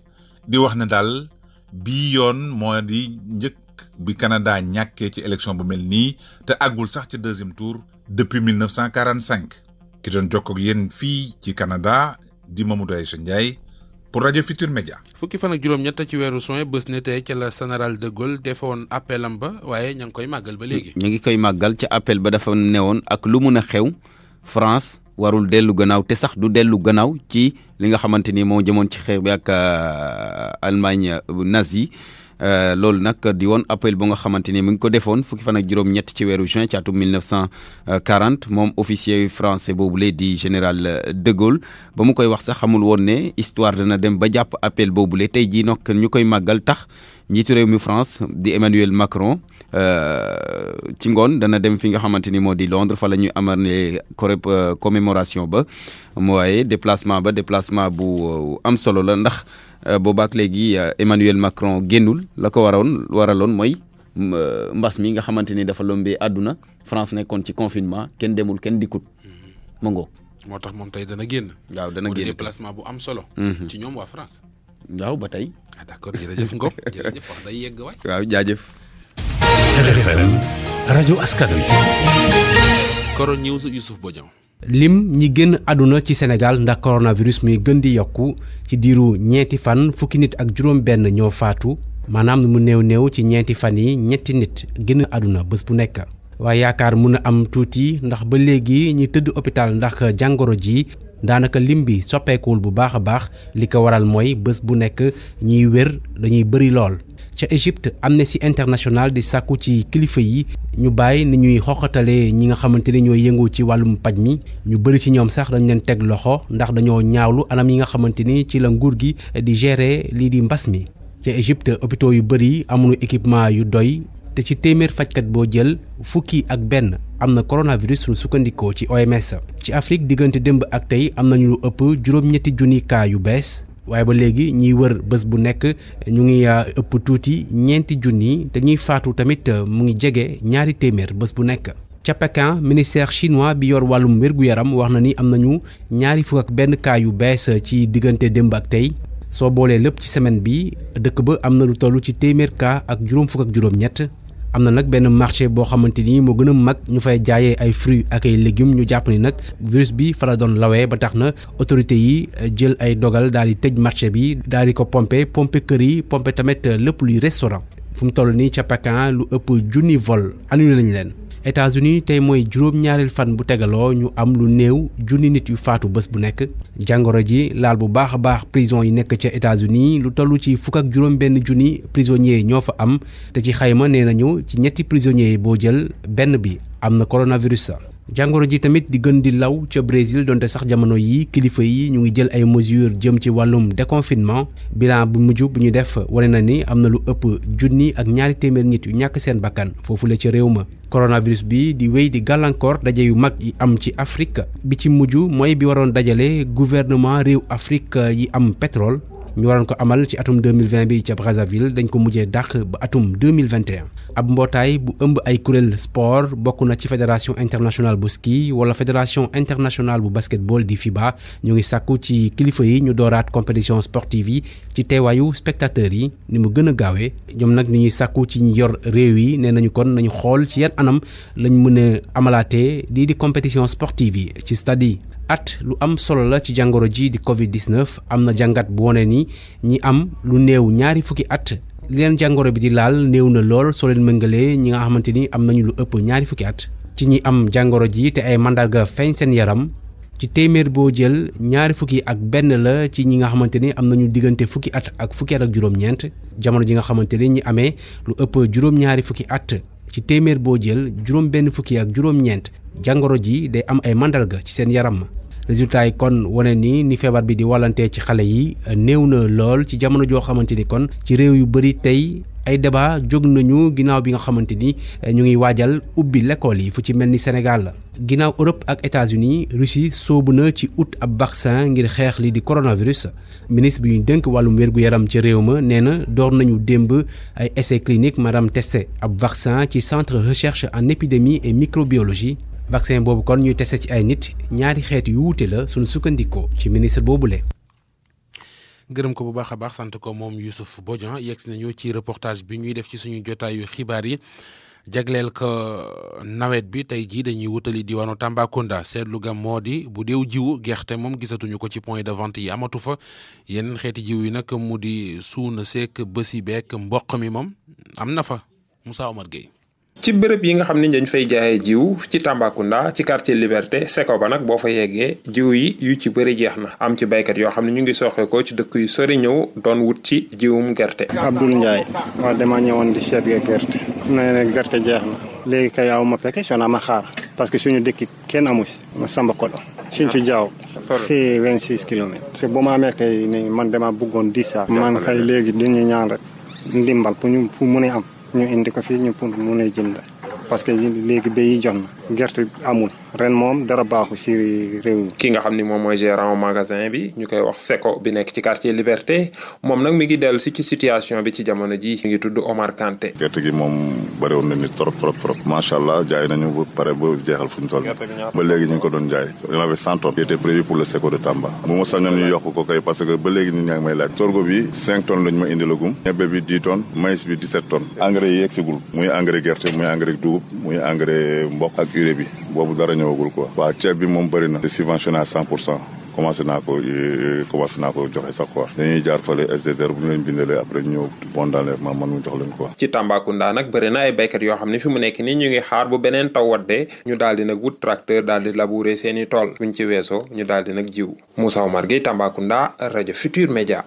di wax ne daal bii yoon moo di njëkk bi Canada ñàkkee ci élection bu mel nii te àggul sax ci deuxième tour depuis 1945 ki doon jokkoog yéen fii ci Canada di Mamadou Aïcha Ndiaye pour rajo Futur Média. fukki fan ak juróom-ñett ci weeru juin bés ne tey ca la général de Gaulle defoon appelam ba waaye ña ngi koy màggal ba léegi. ñu ngi koy màggal ca appel ba dafa newoon ak lu mun a xew France warul dellu gannaaw te sax du dellu gannaaw ci li nga xamante ni moo jëmoon ci xeex bi ak Allemagne nazi loolu nag di woon appel bu nga xamante ni mu ngi ko defoon fukki fan ak juróom-ñett ci weeru juin ci atum 1940 moom officier français boobule di général de Gaulle ba mu koy wax sax xamul woon ne histoire dana dem ba jàpp appel boobule tey jii nag ñu koy màggal tax njiitu réew mi France di Emmanuel Macron ci ngoon dana dem fi nga xamante ni moo di Londres fa la ñuy amane commémoration ba waaye déplacement bu am solo la ndax boobaak léegi Emmanuel Macron génnul la ko waraloon mooy mbas mi nga xamante ni dafa lombee àdduna France nekkoon ci confinement kenn demul kenn dikkut ma ngoog. moo tax moom tey dana génn. waaw dana génn déplacement bu am solo. ci ñoom waa France. waaw ba tey. d'accord jërëjëf Ngom jërëjëf wax day yegg waay. waaw jaajëf. RFM rajo askan wi. Koro News Youssouf Bodian. lim ñi génn àdduna ci Sénégal ndax coronavirus muy gën di yokku ci diiru ñeenti fan fukki nit ak juróom-benn ñoo faatu maanaam mu néew ci ñeenti fan yi ñetti nit génn àdduna bés bu nekk. waaye yaakaar mun a am tuuti ndax ba léegi ñi tëdd hôpital ndax jàngoro ji daanaka lim bi soppeekuwul bu baax a baax li ko waral mooy bés bu nekk ñiy wér dañuy bëri lool. ca Égypte Amnesty International di sàkku ci kilifa yi ñu bàyyi ni ñuy xoxatalee ñi nga xamante ne ñooy yëngu ci wàllum paj mi ñu bëri ci ñoom sax dañ leen teg loxo ndax dañoo ñaawlu anam yi nga xamante ni ci la nguur gi di gérer lii di mbas mi. ca Égypte hôpitaux yu bëri amuñu équipement yu doy te ci téeméer fajkat boo jël fukki ak benn am na coronavirus lu sukkandikoo ci OMS. ci Afrique diggante démb ak tey am nañu lu ëpp juróom-ñetti junni cas yu bees. waaye ba léegi ñiy wër bés bu nekk ñu ngi ëpp tuuti ñeenti junni te ñuy faatu tamit mu ngi jege ñaari téeméer bés bu nekk. ca Pékin ministère chinois bi yor wàllum wér-gu-yaram wax na ni am nañu ñaari fukk ak benn cas yu bees ci diggante démb ak tey soo boolee lépp ci semaine bi dëkk ba am na lu toll ci téeméer cas ak juróom fukk ak juróom-ñett am na nag benn marché boo xamante ni moo gën a mag ñu fay jaayee ay fruits ak ay légumes ñu jàpp ni nag virus bi fa la doon lawee ba tax na autorité yi jël ay dogal daal di tëj marché bi daal di ko pomper kër yi pomper tamit lépp luy restaurant fu mu toll nii ca Pékin lu ëpp junni vol annulé nañ leen. États-Unis tey mooy juróom-ñaareel fan bu tegaloo ñu am lu néew junni nit yu faatu bés bu nekk jàngoro ji laal bu baax a baax prison yi nekk ca États-Unis lu toll ci fukk ak juróom-benn junni prisonniers ñoo fa am te ci xayma nee nañu ci ñetti prisonniers boo jël benn bi am na coronavirus. jàngoro ji tamit di gën di law ca Brésil donte sax jamono yi kilifa yi ñu ngi jël ay mesures jëm ci wàllum déconfinement bilan bu mujj bu ñu def wane na ni am na lu ëpp junni ak ñaari téeméer nit yu ñàkk seen bakkan foofu la ca réew ma. coronavirus bi di wéy di gàllankoor daje yu mag yi am ci Afrique bi ci mujj mooy bi waroon dajale gouvernement réew Afrique yi am pétrole ñu waroon ko amal ci atum 2020 bi ca Brazzaville dañ ko mujjee dàq ba atum 2021 ab mbootaay bu ëmb ay kuréel sport bokk na ci fédération internationale bu ski wala fédération internationale bu basketball di FIBA ñu ngi sàkku ci kilifa yi ñu dooraat compétition sportive yi ci teewaayu spectateurs yi ni mu gën a gaawee ñoom nag ni ñuy sàkku ci ñi yor réew yi nee nañu kon nañu xool ci yan anam lañ mën a amalaatee lii di compétition sportive yi ci stade yi. at lu am solo la ci jàngoro ji di Covid-19 am na jàngat bu wone ni ñi am lu néew ñaari fukki at li leen jàngoro bi di laal néew na lool soo leen mëngalee ñi nga xamante ni am nañu lu ëpp ñaari fukki at ci ñi am jàngoro ji te ay mandarga feeñ seen yaram ci téeméer boo jël ñaari fukki ak benn la ci ñi nga xamante ni am nañu diggante fukki at ak juróom-ñeent jamono ji nga xamante ni ñi amee lu ëpp juróom-ñaari fukki at ci téeméer boo jël juróom benn fukki ak juróom-ñeent jàngoro ji day am ay mandarga ci seen yaram. résultat yi kon wane ni feebar bi di wàllantee ci xale yi néew na lool ci jamono joo xamante ni kon ci réew yu bëri tey ay débat jóg nañu ginnaaw bi nga xamante ni ñu ngi waajal ubbi l'école yi fu ci mel ni Sénégal ginnaaw Europe ak États-Unis Russie soobu na ci ut ab vaccin ngir xeex li di coronavirus ministre bi ñu dënk wàllum wér-gu-yaram ci réew ma nee na door nañu démb ay essai clinique maanaam testé ab vaccin ci centre recherche en épidémie et microbiologie vaccin boobu kon ñuy testé ci ay nit ñaari xeet yu wuute la suñu sukkandikoo ci ministre boobule. gërëm ko bu baax a baax sant ko moom Youssouf Bodian yegsi nañu ci reportage bi ñuy def ci suñu jotaayu xibaar yi jagleel ko nawet bi tey jii dañuy wutali diwaanu Tambacounda seetlu ga moo di bu deew jiwu gerte moom gisatuñu ko ci point de vente yi amatu fa yeneen xeeti jiw yi nag mu di suuna seek bësi beek mboq mi moom am na fa Moussa Omar Gueye. ci bërëb yi nga xam ne dañ fay jaayee jiw ci Tambacounda ci quartier Liberté Seko ba nag boo fa yeggee jiw yi yu ci bëri jeex na am ci baykat yoo xam ne ñu ngi soxe ko ci dëkk yu sori ñëw doon wut ci jiwum gerte. Abdoul Ndiaye waaw dama ñëwoon di seet gerte na gerte jeex na léegi kay yow ma fekke soo naa ma xaar parce que suñu dëkk kenn amu si ma samba kolo suñ ci jaaw fii 26 kilomètres te bu ma amee kay ni man dama bëggoon 10 sacs man kay léegi duñu ñaan rek ndimbal pour ñu mën a am ñu indi ko fii ñu pour mun a jënd parce que léegi béy yi jot na gerte amul ren moom dara baaxu si réew mi. ki nga xam ni moom mooy gérant magasin bi ñu koy wax Seko bi nekk ci quartier Liberté moom nag mi ngi dellu si ci situation bi ci jamono ji mi ngi tudd Omar Kanté. gerte gi moom bëriwoon na nit trop macha allah jaay nañu ba pare ba jeexal fu ñu toll ba léegi ñu ngi ko doon jaay on avait 100 tonnes qui était prévu pour le Seko de Tamba bu ma sañoon ñu yokk ko kay parce que ba léegi nit ñaa ngi may laaj sorgho bi 5 tonnes lañu ma indi lagum ñebe bi 10 tonnes maïs bi 17 tonnes engrais yi yegsigul muy engrais gerte muy engrais dugub muy engrais mboq ak urée bi boobu dara ñëwagul quoi. waaw ceeb bi moom bëri na. c'est subventionné à 100%. commencé naa ko joxe sax quoi. dañuy jaar fële SDDR bu ñu leen bindalee après ñëw bon d'enlèvement man mu jox leen quoi. ci Tambacounda nag bëri na ay béykat yoo xam ne fi mu nekk nii ñu ngi xaar bu beneen taw waddee ñu daal di nag wut tracteur daal di labourer seeni tool buñ ci weesoo ñu daal di nag jiw. Moussa Omar Gueye Tambacounda rajo Futur Média.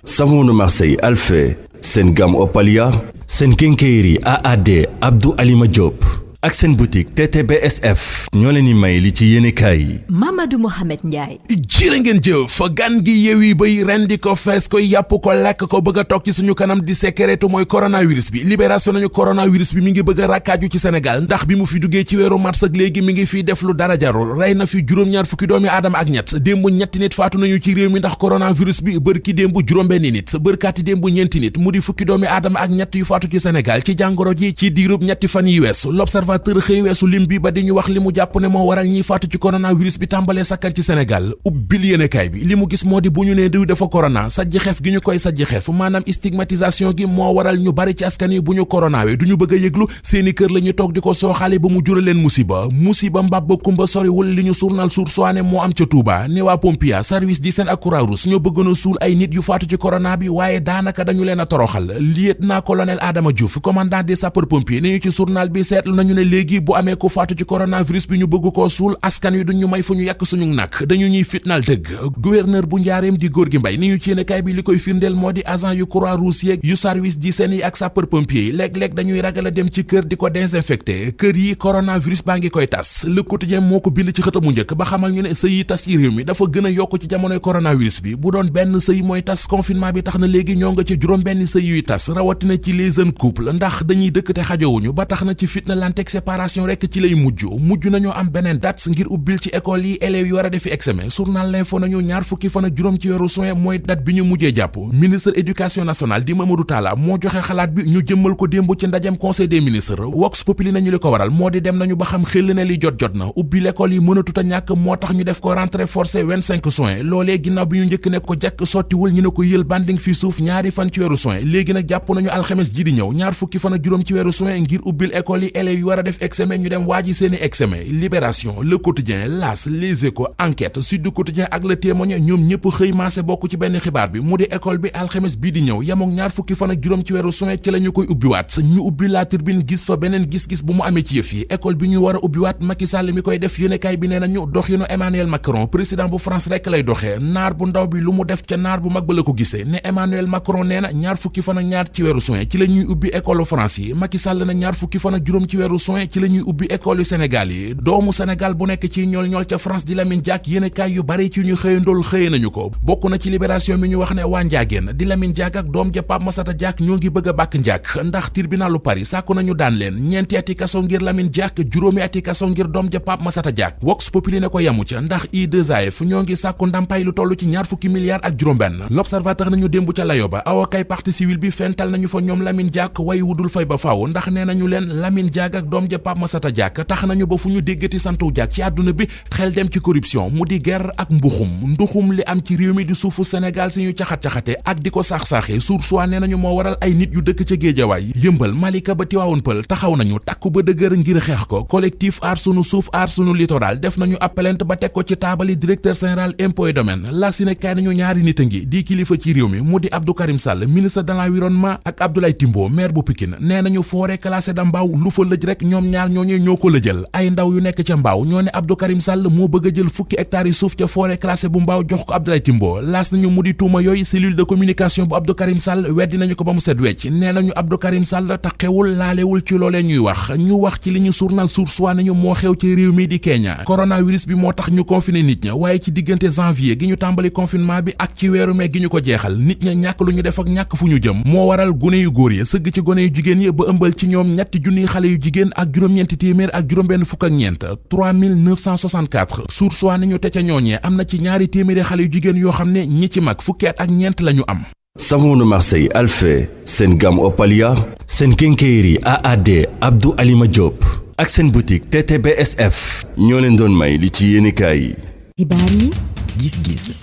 Savon de Marseille Alphé seen gamme Opalia seen quincaillerie AAD Abdou Alima Diop ak seen boutique TTBSF ñoo leen di may li ci yéenekaay yi. Mamadou Mohamed Ndiaye. jërë ngeen jëf gan gi yeewi bay rendi ko fees ko yàpp ko lekk ko bëgg a toog ci suñu kanam di secretu mooy coronavirus bi libération nañu coronavirus bi mi ngi bëgg a rakkaaju ci Sénégal ndax bi mu fi duggee ci weeru mars ak léegi mi ngi fiy def lu dara jarul rey na fi juróom-ñaar fukki doomi aadama ak ñett démb ñetti nit faatu nañu ci réew mi ndax coronavirus bi bërki démb juróom-benni nit bërkaati démb ñeenti nit mu di fukki doomi aadama ak ñett yu faatu ci Sénégal ci jàngoro ji ci diirub ñetti fan yi weesu l'observateur xëy weesu lim bi ba di ñu wax li mu jàpp ne moo waral ñiy faatu ci coronavirus bi tàmbalee sakkan ci Sénégal ubbil yéenekaay bi li mu gis moo di bu ñu nee diw dafa corona sajji xef gi ñu koy sajji xef maanaam stigmatisation gi moo waral ñu bari ci askan yi bu ñu coronawee du ñu bëgg a yëglu seeni kër la ñu toog di ko sooxaale ba mu jural leen musiba mbab ba kumba soriwul li ñu journal Source A ne moo am ca Touba ne waa Pompier service d'hygiène ak Croix-Rouge ñoo bëggoon a suul ay nit yu faatu ci corona bi waaye daanaka dañu leen a toroxal lieutenant colonel Adama Diouf commandant des sapeurs-pompiers ne ñu ci journal bi seetlu nañu ne léegi bu amee ko faatu ci coronavirus bi ñu bëgg koo suul askan wi duñu may fu ñu yàq suñu nag dañu ñuy fitnaal dëgg gouverneur bu Njaareem di Gorgui Mbaye ni ñu ci yéenekaay bi li koy firndeel moo di agent yu Croix-Rouge yeeg yu service d'hygiène yi ak sapeurs-pompiers yi léeg-léeg dañuy ragal a dem ci kër di ko désinfecté kër yi coronavirus baa ngi koy tas Le Quotidien moo ko bind ci xëtamu njëkk ba xamal ñu ne sëy yi tas yi réew mi dafa gën a yokk ci jamonoy coronavirus bi bu doon benn sëy mooy tas confinement bi tax na léegi ñoo nga ci juróom benn sëy yuy tas rawatina ci les jeunes couples ndax dañuy dëkk te xajowuñu ba tax na ci fitna lanteeg séparation rekk ci lay mujj nañoo am beneen date ngir ubbil ci école yi élèves yi war a defi examen journal L'Info nañu ñaar fukki fan ak juróom ci weeru juin mooy date bi ñu mujjee jàpp ministre éducation nationale di Mamadou Talla moo joxe xalaat bi ñu jëmmal ko démb ci ndajem conseil des ministres Vox Populi nañu li ko waral moo di dem nañu ba xam xel ne li jot na ubbi l'école yi mënatut a ñàkk moo tax ñu def ko rentrée forcée 25 juin loolee ginnaaw bi ñu njëkk ne ko jàkk sottiwul ñu ne ko yël banding fii suuf ñaari fan ci weeru juin léegi nag jàpp nañu alxames ji di ñëw ñaar fukki fan ak juróom ci weeru juin ngir ubbil école yi élèves yi war a def examen ñu dem waaji seeni examen Libération Le Quotidien L'As Les Échos Enquête Sud Quotidien ak Le Témoin ñoom ñëpp xëy maase bokk ci benn xibaar bi mu di école bi alxames bii di ñëw yemook ñaar fukki fan ak juróom ci weeru juin ci la ñu koy ubbiwaat ñu ubbi La Tribune gis fa beneen gis-gis bu mu amee ci yëf yi école bi ñu war a ubbiwaat Macky Sall mi koy def yéenekaay bi nee nañu doxinu Emmanuel Macron président bu France rekk lay doxee naar bu ndaw bi lu mu def ca naar bu mag ba la ko gisee ne Emmanuel Macron nee na ñaar fukki fan ak ñaar ci weeru juin ci la ñuy ubbi école France yi Macky Sall na ñaar fukki fan ak juróom ci weeru juin ci la ñuy ubbi école yu Sénégal yi doomu Sénégal bu nekk ci ñool ca France di Lamine Diack yéenekaay yu bari ci ñu xëyandool xëye nañu ko bokk na ci Libération mi ñu wax ne waa Ndiagéen di Lamine Diack ak doom ja Pape Massata Diack ñoo ngi bëgg a bàkk Diack ndax tribunalu Paris sàkku nañu daan leen ñeenti ati kaso ngir Lamine Diack juróomi ati kaso ngir doom ja Pape Massata Diack Vox Populi ne ko yamu ca ndax I2AF ñoo ngi sàkku ndàmpaay lu toll ci ñaar fukki milliards ak juróom-benn L'Observateur nañu démb ca layo ba awakay partie civile bi fental nañu fa ñoom Lamine Diack way wudul fay ba faaw ndax nee nañu leen Lamine Diack ak doom ja Pape Massata Diack tax nañu ba fu ñu déggati santu Diack ci àdduna bi xel dem ci corruption mu di guerre ak nduxum li am ci réew mi di suufu Sénégal si ñu caxat-caxate ak di ko saax-saaxee Source A nee nañu moo waral ay nit yu dëkk ca Géejawaay Yëmbal Malika ba Tivaouane Peulh taxaw nañu takku ba dëgër ngir xeex ko collectif aar sunu suuf aar sunu littoral def nañu ab plainte ba teg ko ci taabali directeur général impôts et domaines la si ne kaay nañu ñaari nit a ngi di kilifa ci réew mi mu di Abdou Karim Sall ministre de l'environnement ak Abdoulaye Timbo maire bu Pikine nee nañu forêt classée de Mbao lu fa lëj rek ñoom ñaar ñooñu ñoo ko lëjal ay ndaw yu nekk ca Mbao ñoo ne Abdou Karim Sall moo bëgg a jël fukki hectares yi suuf ca forêt classée bu Mbao jox ko Abdoulaye Timbo laas nañu mu di tuuma yooyu cellule de communication bu Abdou Karim Sall weddi nañu ko ba mu set wecc nee nañu Abdou Karim Sall taxewul laalewul ci loolee ñuy wax ci li ñu journal Source A nañu moo xew ci réew mi di Kenya coronavirus bi moo tax ñu confiné nit ña waaye ci diggante janvier gi ñu tàmbali confinement bi ak ci weeru mai gi ñu ko jeexal nit ña ñàkk lu ñu def ak ñàkk fu ñu jëm moo waral gune yu góor ya sëgg ci gone yu jigéen yi ba ëmbal ci ñoom ñetti junniy xale yu jigéen ak juróom-ñeenti téeméer ak juróom-benn fukk ak ñeent 3964 Source A nañu te ca ñooñee am na ci ñaari téeméeri xale yu jigéen yoo xam ne ñi ci mag fukki at ak ñeent lañu am. Savon de Marseille Alphé seen gamme Opalia seen quincaillerie AAD Abdou Alima Diop ak seen boutique TTBSF ñoo leen doon may li ci yéenekaay yi. xibaar yi gis-gis.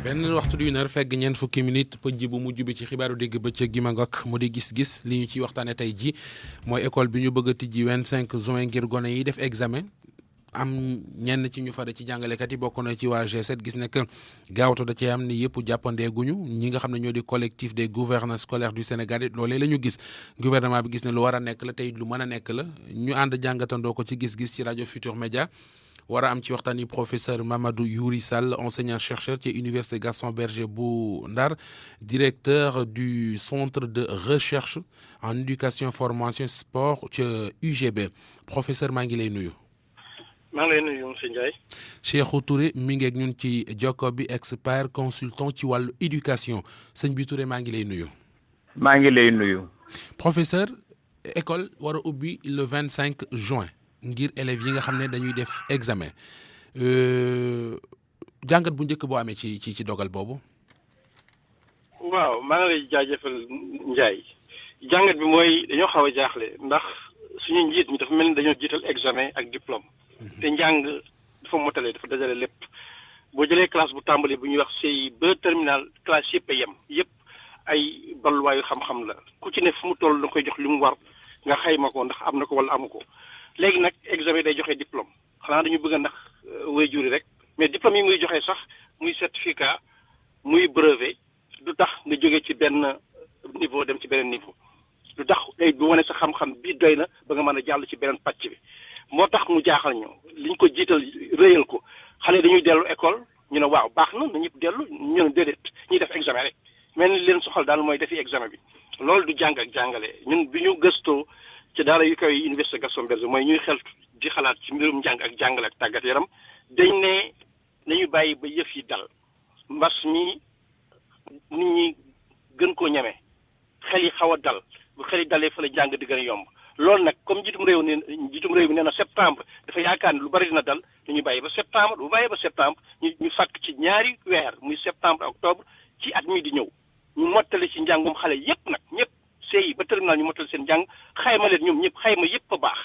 benn waxtu du une heure fegg ñeent fukki minute pëj bu mujj bi ci xibaaru dégg bëccëg gi ma ngok mu di gis-gis li ñu ciy waxtaane tey ji mooy école bi ñu bëgg a tijji 25 juin ngir gone yi def examen am ñenn ci ñu fare ci jàngalekat yi bokk na ci waa G7 gis ne que gaawto da cee am ni yëpp jàppandeeguñu ñi nga xam ne ñoo di collectif des gouverneurs scolaires du Sénégal it loolee la ñu gis gouvernement bi gis ne lu war a nekk la tey lu mën a nekk la ñu ànd jàngatandoo ko ci gis-gis ci rajo Futur Média war a am ci waxtaan yi professeur Mamadou Youri Sall enseignant chercheur ci université Gaston Berger bu Ndar directeur du centre de recherche en éducation formation sport ci UGB professeur maa ngi lay nuyu. maa ngi lay nuyu monsieur Ndiaye. Cheikhou Touré mi ngi ak ñun ci jokko bi expert consultant ci wàllu éducation sëñ bi Touré maa ngi lay nuyu. maa ngi lay nuyu. professeur école war a ubbi le 25 juin ngir élèves yi nga xam ne dañuy def examen jàngat bu njëkk boo amee ci dogal boobu. waaw maa ngi lay jaajëfal Ndiaye jàngat bi mooy dañoo xaw a jaaxle ndax suñu njiit ñi dafa mel ni dañoo jiital examen ak diplôme te njàng dafa motale dafa dajale lépp boo jëlee classe bu tàmbali bu ñuy wax CI ba terminal classe yëpp a yem yëpp ay balluwaayu xam-xam la ku ci ne fu mu toll da koy jox li mu war nga xayma ko ndax am na ko wala amu ko léegi nag examen day joxe diplôme xanaa dañu bëgg ndax waajur yi rek mais diplôme yi muy joxe sax muy certificat muy brevet du tax nga jóge ci benn niveau dem ci beneen niveau du tax day bu wane sa xam-xam bi doy na ba nga mën a jàll ci beneen pàcc bi moo tax mu jaaxal ñu liñ ko jiital réyal ko xale dañuy dellu école ñu ne waaw baax na na ñëpp dellu ñu ne déedéet ñuy def examen rek mel ni leen soxal daal mooy defi examen bi loolu du jàng ak jàngale ñun bi ñu gëstoo ci daara yu koy université Gaston Berger mooy ñuy xel di xalaat ci mbirum njàng ak jàngale ak tàggat yaram dañ ne nañu bàyyi ba yëf yi dal mbas mi nit ñi gën koo ñeme xel yi xaw a dal bu xel yi dalee fa la jàng di gën a yomb loolu nag comme njiitum réew mi nee na septembre dafa yaakaar ne lu bari dina dal dañuy bàyyi ba septembre bu bàyyi ba septembre ñu fàkk ci ñaari weer muy septembre octobre ci at mi di ñëw ñu mottali ci njàngum xale yépp nag ñëpp CI ba terminal ñu mottali seen njàng xayma leen ñoom ñëpp xayma yépp a baax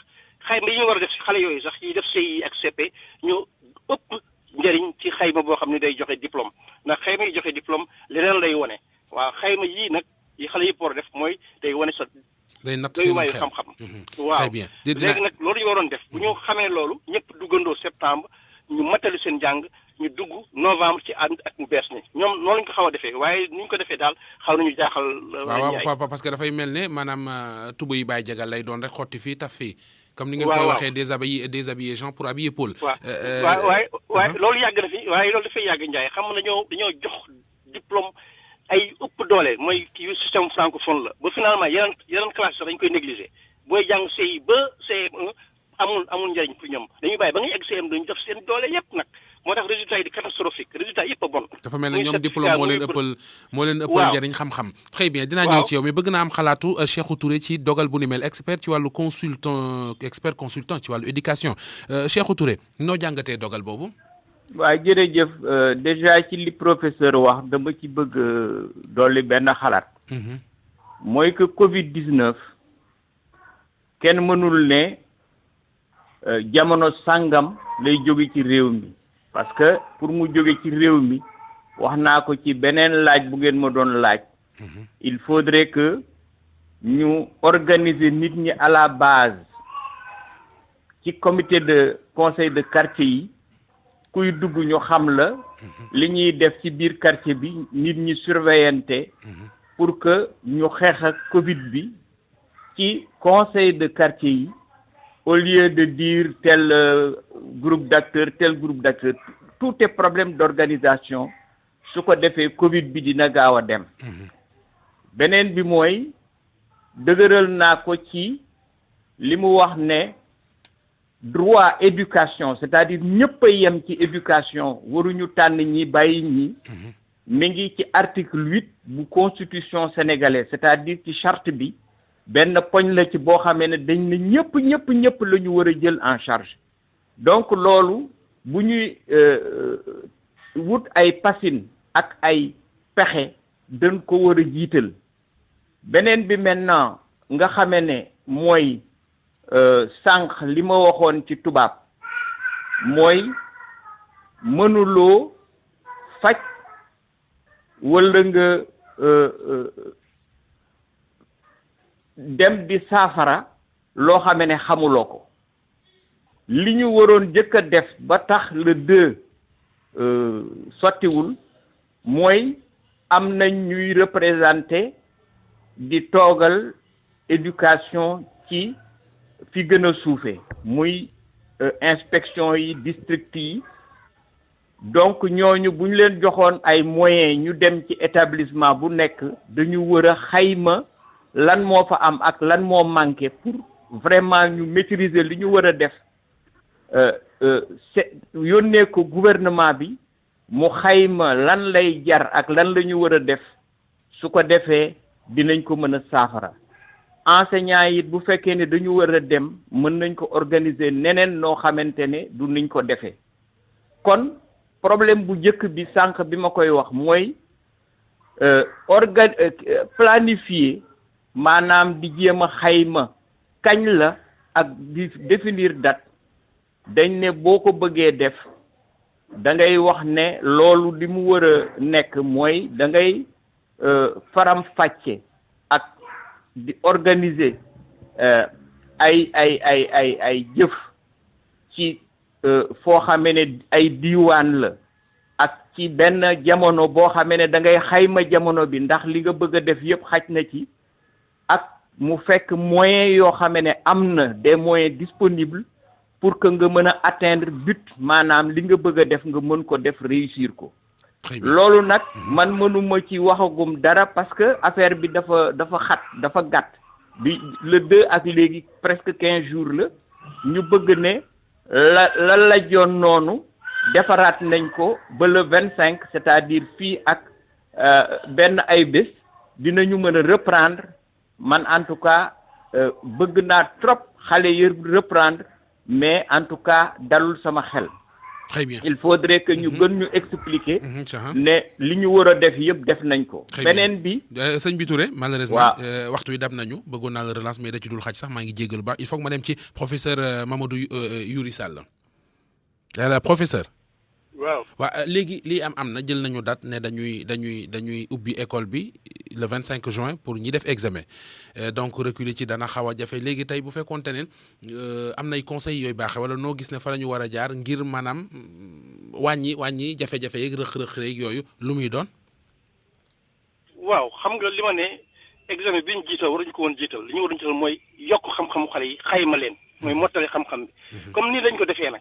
xayma yi ñu war a def ci xale yooyu sax yi def CI ak CP ñu ëpp njëriñ ci xayma boo xam ne day joxe diplôme ndax xayma yi joxe diplôme leneen lay wone waaw xayma yii nag yi xale yëpp war a def mooy day wone sa day natt seen xel xam-xam waaw très bien léegi nag loolu ñu waroon def bu ñu xamee loolu ñëpp duggandoo septembre ñu matali seen njàng ñu dugg novembre ci at mu bees ni ñoom noonu lañu ko xaw a defee waaye ni ñu ko defee daal xaw nañu jaaxal waaw parce que dafay mel ne maanaam tuba yi bàyyi jagal lay doon rek xotti fii taf fii comme ni ngeen koy waxee déshabiller Jean pour habiller Paul waaye loolu yàgg na fi waaye loolu dafay yàgg Ndiaye xam nga dañoo jox diplôme ay ëpp doole mooy kii système francophone la ba finalement yeneen classe sax dañ koy négliger booy jàng CI ba CM1 amul njëriñ pour ñoom dañuy bàyyi ba ngay egg CM2 ñu def seen doole yépp nag moo tax résultat yi di catastrophique résultat yëpp a bon. dafa mel ne ñoom diplôme moo leen ëppal njëriñ xam-xam. très bien dinaa ñëw ci yow mais bëgg naa am xalaatu Cheikhou Touré ci dogal bu ni mel expert ci wàllu expert consultant ci wàllu éducation Cheikhou Touré noo jàngatee dogal boobu. waaw jërëjëf déjà ci li professeur wax dama ci bëgg dolli benn xalaat. mooy que Covid 19 kenn mënul ne jamono sangam lay jóge ci réew mi. parce que pour mu jóge ci réew mi wax naa ko ci beneen laaj bu ngeen ma doon laaj il faudrait que ñu organiser nit ñi à la base ci comité de conseil de quartier yi kuy dugg ñu xam la li ñuy def ci biir quartier bi nit ñi surveillante pour que ñu xeex ak Covid bi ci conseil de quartier yi au lieu de dire tel groupe d'acteurs, tout est problème d'organisation su ko defee Covid bi dina gaaw a dem. beneen bi mooy dëgëral naa ko ci li mu wax ne droit éducation c'est-à-dire ñëpp a yem ci éducation waruñu tànn ñi bàyyi ñi. mi ngi ci article 8 bu constitution sénégalaise c'est-à-dire ci charte bi. benn poñ la ci boo xamee ne dañ ne ñëpp la ñu war a jël en charge donc loolu bu ñuy wut ay pasine ak ay pexe dañ ko war a jiital beneen bi maintenant nga xamee ne mooy sànq li ma waxoon ci tubaab mooy mënuloo faj wala nga dem di saafara loo xamee ne xamuloo ko li ñu waroon jëkk a def ba tax le 2 sottiwul mooy am nañ ñuy représenter di toogal éducation ci fi gën a suufee muy inspection yi district yi donc ñooñu bu ñu leen joxoon ay moyens ñu dem ci établissement bu nekk dañu war a xayma lan moo fa am ak lan moo manqué pour vraiment ñu maîtriser li ñu war a def yónnee ko gouvernement bi mu xayma lan lay jar ak lan la ñu war a def su ko defee dinañ ko mën a saafara enseignants yi bu fekkee ne dañu war a dem mën nañ ko organiser neneen noo xamante ne du niñ ko defee kon problème bu njëkk bi sànq bi ma koy wax mooy planifier maanaam di jéem a xayma kañ la ak di définir date dañ ne boo ko bëggee def da ngay wax ne loolu li mu war a nekk mooy da ngay faram fàcce ak di organiser ay jëf ci foo xamee ne ay diiwaan la ak ci benn jamono boo xamee ne da ngay xayma jamono bi ndax li nga bëgg a def yépp xaj na ci ak mu fekk moyens yoo xamee ne am na des moyens disponibles pour que nga mën a atteindre but maanaam li nga bëgg a def nga mën ko def réussir ko loolu nag man mënuma ci waxagum dara parce que affaire bi dafa xat dafa gàtt bi le 2 ak léegi presque 15 jours la ñu bëgg ne la joon noonu defaraat nañ ko ba le 25 c'est-à-dire fii ak benn ay bés dinañu mën a reprendre man en tout cas bëgg naa trop xale yi reprendre mais en tout cas dalul sama xel. Très bien. Il faudrait que ñu gën ñu expliquer ne li ñu war a def yëpp def nañ ko. beneen bi sëñ bi Touré malheureusement waxtu wi dab nañu bëggoon naa la relance mais da ci dul xaj sax maa ngi jéggalu baax il faut que ma dem ci professeur Mamadou Yuri Sall. Professeur. waaw léegi lii am na jël nañu date ne dañuy ubbi école bi le 25 juin pour ñi def examen donc reculer ci dana xaw a jafe léegi tey bu fekkoonte ne am nay conseils yooyu baaxee wala noo gis ne fa la ñu war a jaar ngir maanaam wàññi jafe-jafe yeeg rëq-rëq yeeg yooyu lu muy doon. waaw xam nga li ma ne examen bi ñu jiital waruñu ko woon jiital li ñu waruñu jiital mooy yokk xam-xamu xale yi xayma leen mooy mottali xam-xam bi comme nii lañ ko defee nag.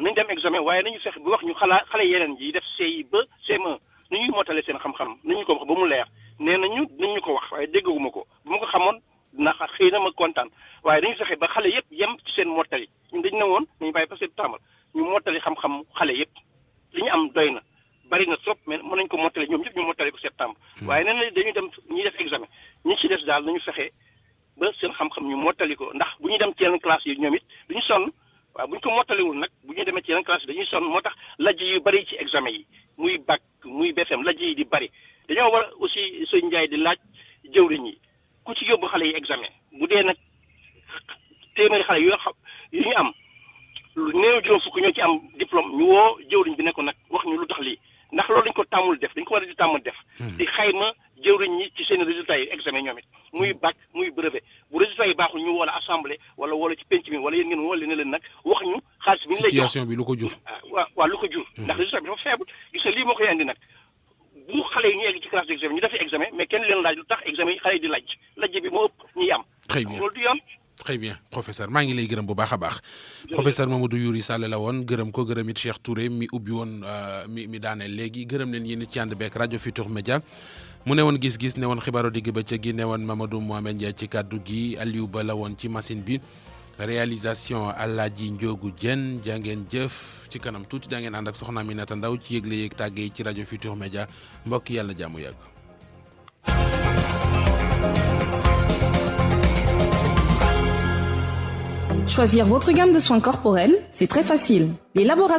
nañ dem examen waaye nañu fexe bi wax ñu xale yeneen yi def CI ba CM1 nu ñuy mottale seen xam-xam nañu ko wax ba mu leer nee nañu nañ ñu ko wax waaye déggaguma ko bu ma ko xamoon na xëy na ma kontaan waaye dañu fexe ba xale yëpp yem ci seen mottali ñun dañ ne woon nañu bàyyi ba septembre ñu mottali xam-xam xale yëpp li ñu am doy na bari na trop mais mën nañ ko mottali ñoom ñëpp ñu mottali ko septembre waaye nee na dañuy dem ñuy def examen ñi ci des daal nañu fexe ba seen xam-xam ñu mottali ko ndax bu ñu dem ci yeneen classe yi ñoom it duñu sonn waaw bu ñu ko mottaliwul nag bu ñu demee ci yeneen classe dañuy sonn moo tax lajj yu bari ci examen yi muy bac muy BFM lajj yi di bari dañoo war aussi sëñ Ndiaye di laaj jëwriñ yi ku ci yóbbu xale yi examen bu dee nag téeméeri xale yu ñu am lu néew juróom fukk ñoo ci am diplôme ñu woo jëwriñ bi ne ko nag wax ñu lu tax lii ndax loolu dañ ko tàmmul def dañ ko war a di tàmmul def di xayma jëwriñ ñi ci seen résultats yi examen ñoom it muy bac muy brevet bu résultats yi baaxul ñu wala assemblée wala ci penc mi wala yéen ngeen wala ne leen nag wax ñu xaalis bi ñu lay jox situation bi lu ko jur waaw lu ko jur ndax résultat bi dafa faible gis nga lii moo koy andi nag bu xale yi ñu egg ci classe d'examen ñu defee examen mais kenn leen laaj lu tax examen yi xale yi di lajj bi moo ëpp ñuy am très bien loolu du yoon très bien professeur maa ngi lay gërëm bu baax a baax professeur Mamadou Yuri Sall la woon gërëm ko gërëm it Cheikh Touré mi ubbi woon mi daaneel léegi gërëm leen yéen it ci ànd beek rajo Futur Média mu ne woon gis-gis ne woon xibaaru digg bëccëg gi ne woon Mamadou Mohamed Ndiaye ci kàddu gi Aliou Ba la woon ci machine bi réalisation Alaaji Njoogu Jeen jàngeen jëf ci kanam tuuti da ngeen ànd ak soxna Aminata Ndaw ci yëgle yeeg tàgge yi ci rajo Futur Média mbokk yàlla jàmm yàgg. Choisir votre gamme de soins corporels, c'est très facile. Les laboratoires